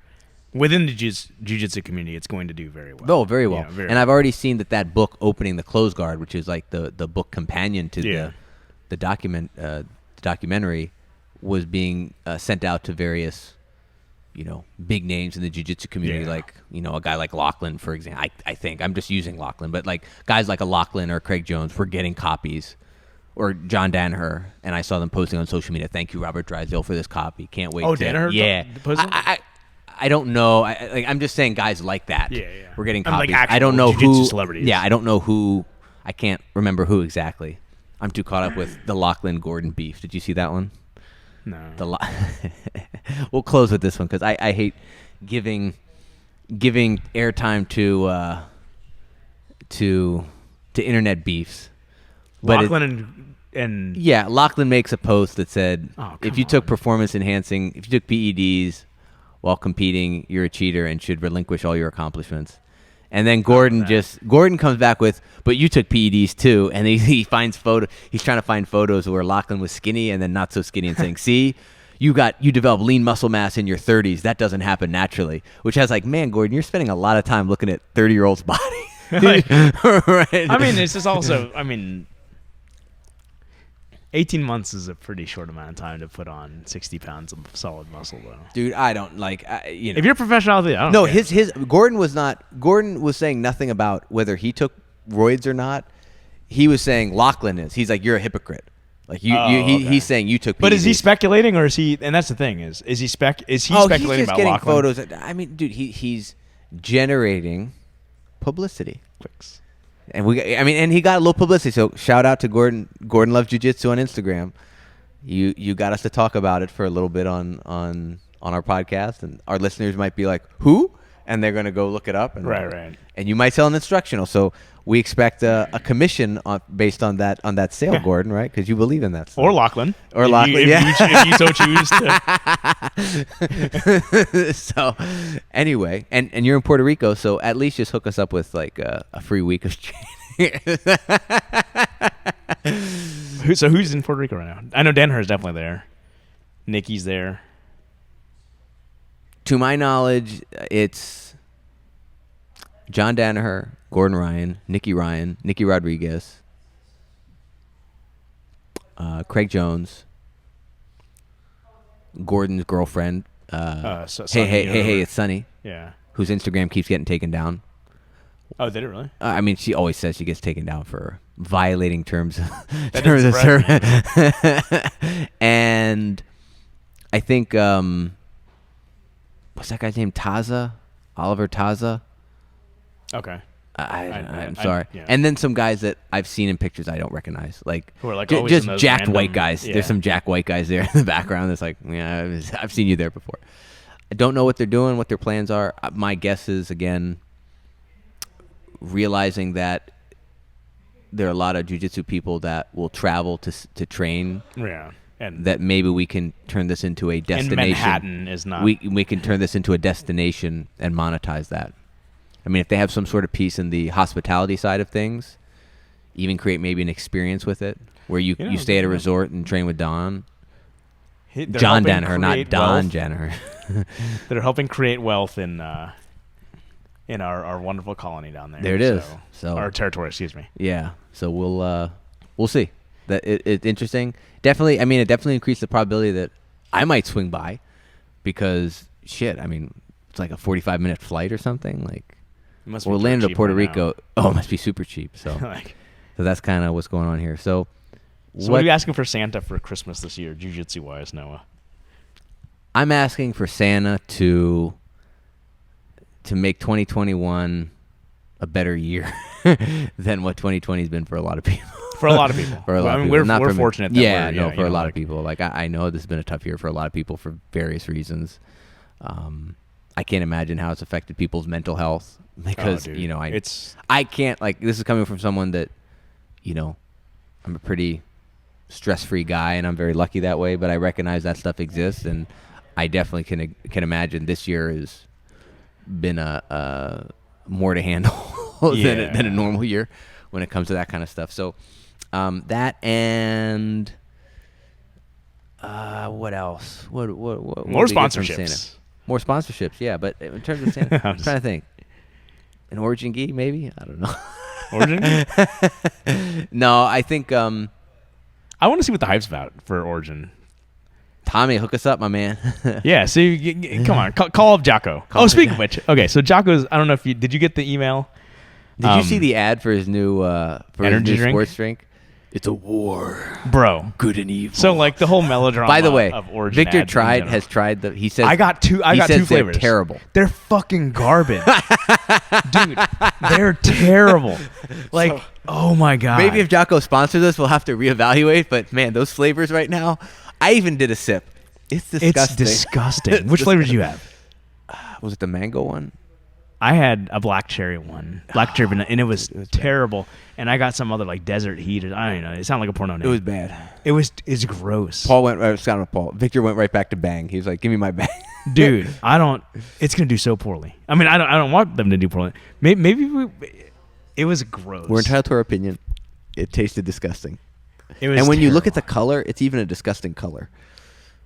within the jiu-jitsu community, it's going to do very well.
Oh, very well. And I've already seen that book opening the close guard, which is like the book companion to the documentary, was being sent out to various, big names in the jiu-jitsu community, like, a guy like Lachlan, for example. I think I'm just using Lachlan, but like guys like a Lachlan or Craig Jones were getting copies, or John Danaher, and I saw them posting on social media. Thank you, Robert Drysdale, for this copy. Can't wait.
Danaher?
Yeah. I don't know. I'm just saying guys like that.
Yeah.
We're getting copies.
Like
I don't know
jiu-jitsu
who.
Celebrities.
Yeah, I don't know who. I can't remember who exactly. I'm too caught up with the Lachlan Gordon beef. Did you see that one?
No.
We'll close with this one because I hate giving airtime to internet beefs. But
Lachlan and
yeah, Lachlan makes a post that said, if you took
on.
performance enhancing, if you took PEDs while competing, you're a cheater and should relinquish all your accomplishments. And then Gordon comes back with, but you took PEDs too, and he finds he's trying to find photos where Lachlan was skinny and then not so skinny, and saying, see, you develop lean muscle mass in your 30s. That doesn't happen naturally. Which has like, man, Gordon, you're spending a lot of time looking at 30-year-olds' body.
Right.
I
mean, this is also, 18 months is a pretty short amount of time to put on 60 pounds of solid muscle, though.
Dude, I don't like.
If you're a professional athlete, I don't.
No,
care.
Gordon was saying nothing about whether he took roids or not. He was saying Lachlan is. He's like, you're a hypocrite. Like he's saying you took. PEDs.
But is he speculating, or is he? And that's the thing is he speculating
he's
just
about
getting
Lachlan? Photos. I mean, dude, he's generating publicity.
Clicks.
And and he got a little publicity. So shout out to Gordon. Gordon Loves Jiu-Jitsu on Instagram. You got us to talk about it for a little bit on our podcast, and our listeners might be like, who? And they're gonna go look it up. And,
right.
And you might sell an instructional. So we expect a commission based on that sale, Gordon, right? Because you believe in that stuff.
Or Lachlan.
If
you so choose to.
So anyway, and you're in Puerto Rico, so at least just hook us up with like a free week of training.
So who's in Puerto Rico right now? I know Danaher's definitely there. Nikki's there.
To my knowledge, it's John Danaher, Gordon Ryan, Nikki Rodriguez, Craig Jones, Gordon's girlfriend. Hey, it's Sunny.
Yeah.
Whose Instagram keeps getting taken down.
Oh, did it really?
She always says she gets taken down for violating terms of
service.
And I think what's that guy's name? Oliver Taza.
Okay.
I'm sorry.
Yeah.
And then some guys that I've seen in pictures I don't recognize, like
who are like
just jacked
random,
white guys.
Yeah.
There's some jacked white guys there in the background. That's like, yeah, I've seen you there before. I don't know what they're doing, what their plans are. My guess is, again, realizing that there are a lot of jiu-jitsu people that will travel to train.
Yeah. And
that maybe we can turn this into a destination.
And Manhattan is not.
We can turn this into a destination and monetize that. I mean, if they have some sort of piece in the hospitality side of things, even create maybe an experience with it, where you stay at a resort and train with John Danaher, not Don Jenner.
They're helping create wealth in our wonderful colony down there.
There it is. So
our territory, excuse me.
Yeah. So we'll see. That it's interesting. Definitely. I mean, it definitely increased the probability that I might swing by, because shit. I mean, it's like a 45-minute flight or something. Like Orlando to Puerto Rico. Oh, it must be super cheap. So, so that's kind of what's going on here. So
what are you asking for Santa for Christmas this year, jiu-jitsu wise, Noah?
I'm asking for Santa to make 2021 a better year than what 2020 has been for a lot of people.
For a lot of people.
For a lot of people.
We're fortunate that
for a lot of people. Like I know this has been a tough year for a lot of people for various reasons. I can't imagine how it's affected people's mental health because I can't, like, this is coming from someone that, I'm a pretty stress-free guy and I'm very lucky that way, but I recognize that stuff exists, and I definitely can imagine this year has been a more to handle than a normal year when it comes to that kind of stuff. So that and what else? What
more sponsorships.
More sponsorships, yeah. But in terms of Santa, I'm trying to think. An origin gi, maybe? I don't know.
Origin?
No, I think.
I want to see what the hype's about for Origin.
Tommy, hook us up, my man.
Yeah, so come on, call up Jocko. Speaking of which, okay, so Jocko's. I don't know if did you get the email?
Did you see the ad for his new
energy drink?
Sports drink? It's a war,
bro.
Good and evil.
So like the whole melodrama.
By the way,
of Origin
Victor has tried the. He says
I got two flavors.
They're terrible.
They're fucking garbage, dude. They're terrible. Like, oh my god.
Maybe if Jocko sponsors us, we'll have to reevaluate. But man, those flavors right now. I even did a sip. It's disgusting.
It's disgusting. Which flavors do you have?
Was it the mango one?
I had a black cherry one, vanilla, and it was terrible. And I got some other like desert heat. I don't know. It sounded like a porno name.
It was bad.
It's gross.
Victor went right back to bang. He was like, "Give me my bang."
Dude, it's gonna do so poorly. I mean, I don't want them to do poorly. Maybe it was gross.
We're entitled to our opinion. It tasted disgusting.
It was.
And when
terrible.
you look at the color, it's even a disgusting color.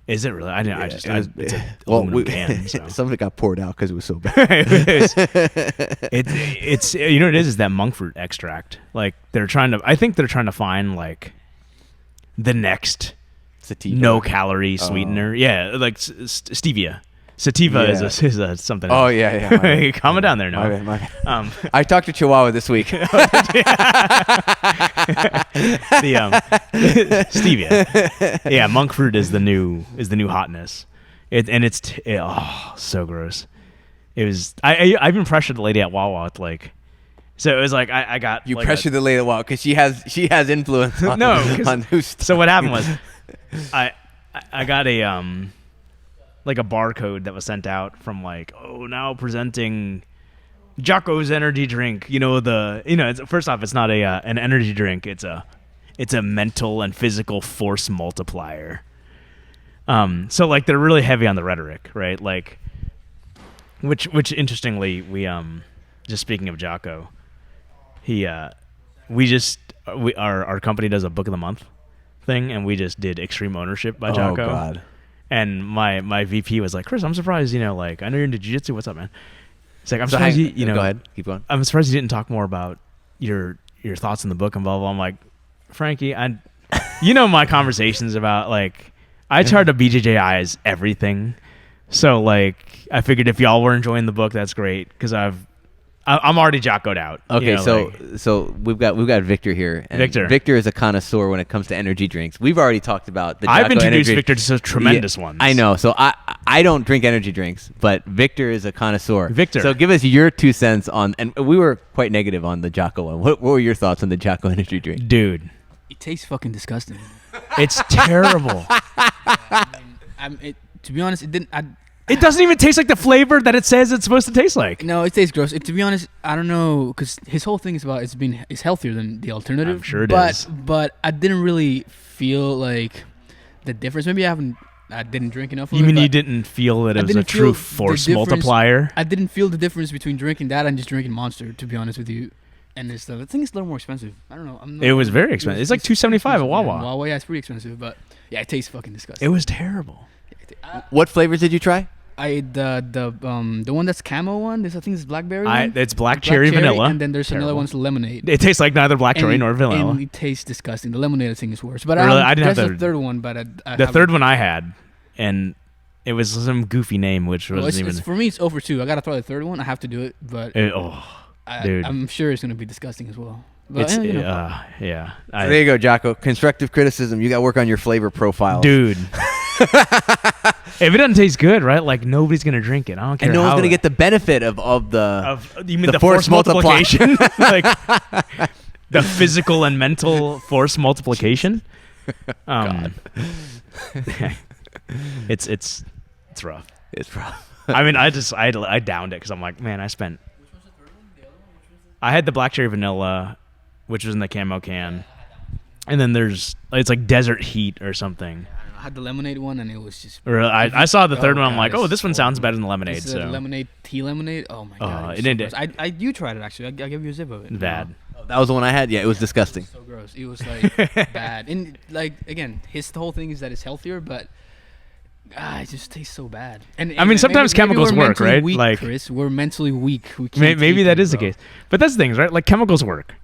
Is it really? I didn't. Yeah, it's an aluminum can. So.
Some of it got poured out because it was so bad.
It's you know what it is that monk fruit extract. Like I think they're trying to find like the next
sativa.
No calorie sweetener. Yeah, like stevia. Sativa is something.
Oh yeah.
Calm it down there, no.
My bad. I talked to Chihuahua this week.
Stevia. Yeah, monk fruit is the new hotness. It's so gross. It was. I even pressured the lady at Wawa with like. So it was like I got.
You
like
pressured the lady at Wawa because she has influence. On who's.
So what happened was, I got a like a barcode that was sent out from like, now presenting Jocko's energy drink. First off, it's not an energy drink. It's a mental and physical force multiplier. So like they're really heavy on the rhetoric, right? Like, which interestingly, we just speaking of Jocko, our company does a book of the month thing, and we just did Extreme Ownership by Jocko.
Oh God.
And my VP was like, Chris, I'm surprised, like, I know you're into jiu-jitsu. What's up, man? He's like, I'm surprised
go ahead. Keep going.
I'm surprised you didn't talk more about your thoughts in the book and blah, blah, blah. I'm like, Frankie, my conversations about, like, I try to BJJize everything. So, like, I figured if y'all were enjoying the book, that's great, because I'm already Jocko'd out.
Okay, so we've got Victor here. And Victor is a connoisseur when it comes to energy drinks. We've already talked about the Jocko
I've introduced
energy.
Victor to some tremendous ones.
I know. So I don't drink energy drinks, but Victor is a connoisseur.
Victor.
So give us your 2 cents on, and we were quite negative on the Jocko one. What were your thoughts on the Jocko energy drink?
Dude.
It tastes fucking disgusting.
It's terrible.
To be honest, it didn't.
It doesn't even taste like the flavor that it says it's supposed to taste like.
No, it tastes gross. To be honest, I don't know, because his whole thing is about it's healthier than the alternative.
I'm sure it is.
But I didn't really feel like the difference. Maybe I didn't drink enough of it.
You mean you didn't feel that it was a true force multiplier?
I didn't feel the difference between drinking that and just drinking Monster, to be honest with you. And this stuff. I think it's a little more expensive. I don't know.
It was very expensive. It's like $2.75 at Wawa.
Wawa, yeah, it's pretty expensive. But yeah, it tastes fucking disgusting.
It was terrible.
What flavors did you try?
The one that's camo one. I think it's blackberry.
It's black cherry vanilla,
and then there's another one's lemonade.
It tastes like neither black cherry nor vanilla.
And it tastes disgusting. The lemonade I think is worse. But
really, I didn't have
the third one. But
the third one I had, and it was some goofy name, which wasn't even.
For me, it's over 2. I gotta try the third one. I have to do it, but
dude,
I'm sure it's gonna be disgusting as well. But,
yeah.
So there you go, Jocko. Constructive criticism. You got to work on your flavor profile,
dude. If it doesn't taste good, right? Like nobody's gonna drink it. I don't care.
And no one's gonna get the benefit of
you mean the force multiplication, like the physical and mental force multiplication.
God.
It's rough.
It's rough.
I mean, I downed it because I'm like, man, I spent.
Which was the third one? The other one? Which was
I had the black cherry vanilla, which was in the camo can, and then it's like desert heat or something.
I had the lemonade one, and it was just.
Or I saw the third one. I'm
God,
like, oh,
it's
this one sounds
horrible.
better than the lemonade.
This is
So
lemonade, tea lemonade. Oh my god!
it ended-
You tried it actually. I gave you a zip of it.
bad.
That was the one I had. Yeah, it was disgusting.
So gross. It was like bad. And like again, his whole thing is that it's healthier, but it just tastes so bad. And
I mean, sometimes chemicals
we're
work,
mentally
right?
Weak,
Like-
Chris, we're mentally weak. We can't
Maybe
take
that
it,
is the
bro.
case. But that's the thing, right? Like chemicals work.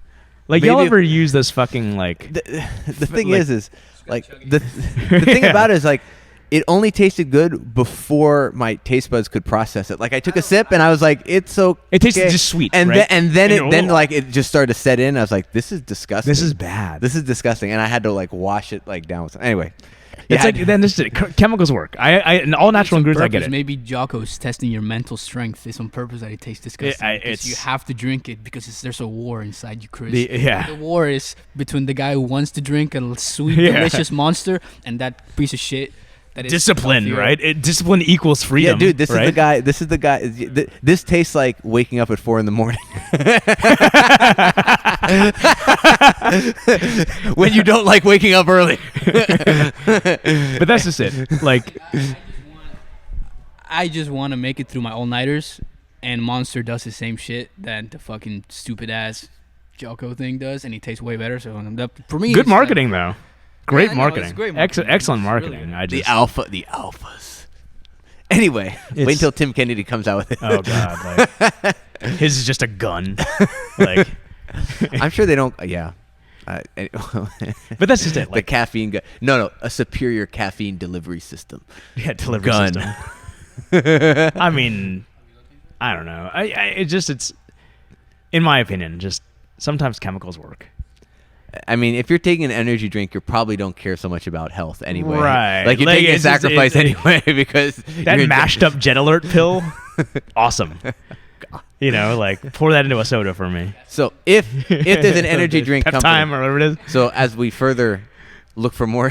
Like
Maybe
y'all
if-
ever use those fucking like?
The thing
like-
is like the thing about it is like it only tasted good before my taste buds could process it. Like I took a sip and I was like, it's okay.
It tasted just sweet,
and
right?
then
And
then
you're,
like it just started to set in. I was like, this is disgusting.
This is bad.
This is disgusting, and I had to like wash it like down with some. Anyway,
It's
yeah,
like then this chemicals work. I and all natural
It's on
ingredients. I get
purpose.
it.
Maybe Jocko's testing your mental strength. It's on purpose that it tastes disgusting. Because you
it's-
have to drink it because there's a war inside you, Chris.
Yeah.
The war is between the guy who wants to drink a sweet,
Yeah.
delicious monster and that piece of shit. That is
Discipline,
healthier.
right? Discipline equals freedom.
yeah, dude. This
right?
is the guy. This is the guy. This tastes like waking up at 4 a.m. when you don't like waking up early.
But that's just it. Like,
I just want to make it through my all-nighters, and Monster does the same shit that the fucking stupid-ass Jocko thing does, and he tastes way better. So for me,
good
it's
marketing though. Great
I know, it's
marketing.
great marketing.
Excellent
It's
marketing.
really
I
The
just
the alphas. Anyway, wait
It's-
until Tim Kennedy comes out with it.
oh god, like his is just a gun. Like,
I'm sure they don't. Yeah.
but that's just it.
The
Like,
caffeine gun. No, a superior caffeine delivery system.
yeah, delivery
gun.
system. I mean, I don't know. It's in my opinion, just sometimes chemicals work.
I mean, if you're taking an energy drink, you probably don't care so much about health anyway.
Right.
Like you're
Like,
taking a
it's just-
sacrifice anyway because
That
you're
mashed up Gen Alert pill, awesome. You know, like pour that into a soda for me.
So if there's an energy drink
Pep
company,
time or whatever it is.
so as we further look for more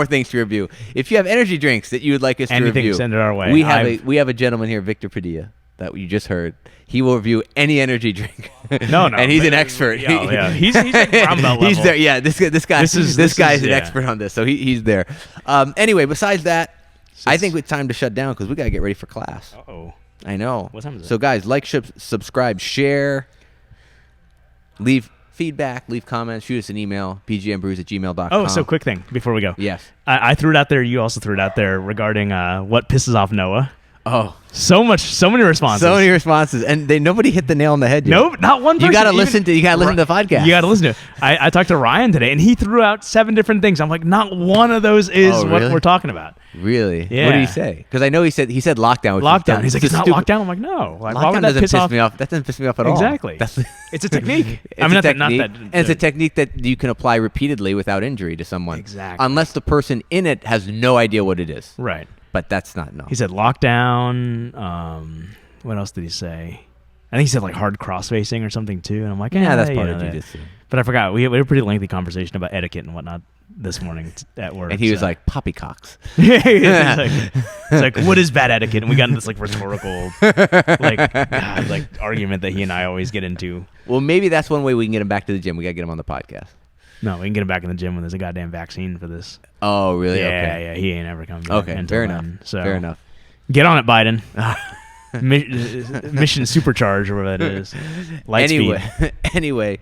things to review, if you have energy drinks that you would like us to
Anything,
review,
send it our way.
we have a gentleman here, Victor Padilla, that you just heard. He will review any energy drink.
No,
and he's an expert.
Yeah, yeah. He's like brown belt
He's
level.
there. Yeah, this guy's an
yeah.
expert on this, so he's there. Anyway, besides that, I think it's time to shut down because we gotta get ready for class.
Oh,
I know.
What time is it?
So guys, like, subscribe, share, leave feedback, leave comments, shoot us an email, bjmbrews@gmail.com.
oh, so quick thing before we go.
Yes.
I threw it out there. You also threw it out there regarding what pisses off Noah.
Oh,
So many responses.
so many responses, and nobody hit the nail on the head yet.
Nope, not one person.
You gotta
even-
listen to the podcast.
You got to listen to it. I talked to Ryan today, and he threw out 7 different things. I'm like, not one of those is
Oh,
what
really?
we're talking about.
Really?
Yeah.
What did he say? Because I know he said lockdown. Which is
Lockdown.
dumb.
He's like,
It's
it's not
stupid.
lockdown. I'm like, no. Like, why
Lockdown
would that
doesn't
piss
piss me off. That doesn't piss me off at all.
Exactly.
That's
It's a technique.
It's
I mean,
a technique,
not that.
and it's a technique that you can apply repeatedly without injury to someone.
Exactly.
Unless the person in it has no idea what it is.
Right.
But that's not no.
He said lockdown. What else did he say? I think he said like hard cross facing or something too. And I'm like,
Yeah, that's
you
part
know
of
that.
jiu-jitsu.
But I forgot. We had a pretty lengthy conversation about etiquette and whatnot this morning at work.
And he was
so.
like, poppycocks.
It's like, what is bad etiquette? And we got into this like rhetorical, like argument that he and I always get into.
Well, maybe that's one way we can get him back to the gym. We got to get him on the podcast.
No, we can get him back in the gym when there's a goddamn vaccine for this.
Oh, really?
Yeah,
Okay.
yeah. He ain't ever coming back.
Okay,
until
fair
then.
enough.
So
Fair enough.
get on it, Biden. Mission Supercharge or whatever that is. Light speed.
Anyway,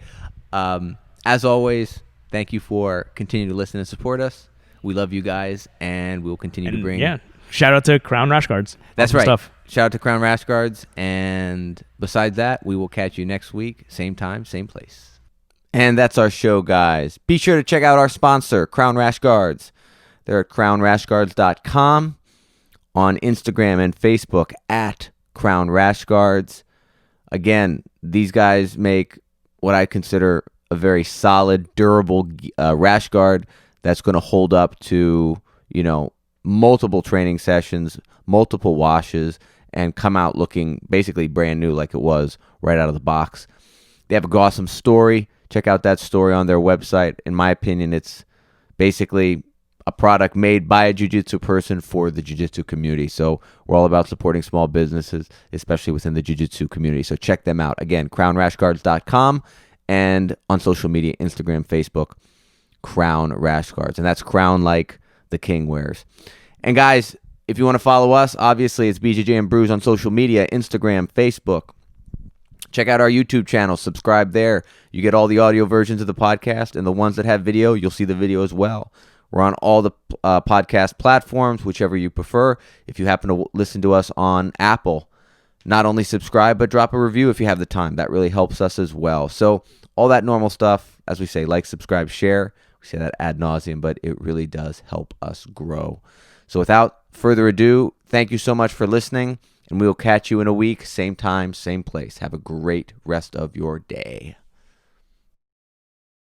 as always, thank you for continuing to listen and support us. We love you guys, and we will continue to
And,
bring.
yeah. Shout out to Crown Rash Guards.
That's
Awesome
right.
Stuff.
Shout out to Crown Rash Guards, and besides that, we will catch you next week, same time, same place. And that's our show, guys. Be sure to check out our sponsor, Crown Rash Guards. They're at crownrashguards.com, on Instagram and Facebook at Crown Rash Guards. Again, these guys make what I consider a very solid, durable rash guard that's going to hold up to, multiple training sessions, multiple washes, and come out looking basically brand new like it was right out of the box. They have an awesome story. Check out that story on their website. In my opinion, it's basically a product made by a jiu-jitsu person for the jiu-jitsu community. So we're all about supporting small businesses, especially within the jiu-jitsu community. So check them out. Again, crownrashguards.com, and on social media, Instagram, Facebook, Crown Rash Guards. And that's crown like the king wears. And guys, if you want to follow us, obviously it's BJJ and Brews on social media, Instagram, Facebook. Check out our YouTube channel. Subscribe there. You get all the audio versions of the podcast, and the ones that have video, you'll see the video as well. We're on all the podcast platforms, whichever you prefer. If you happen to listen to us on Apple, not only subscribe, but drop a review if you have the time. That really helps us as well. So all that normal stuff, as we say, like, subscribe, share. We say that ad nauseum, but it really does help us grow. So without further ado, thank you so much for listening, and we will catch you in a week, same time, same place. Have a great rest of your day.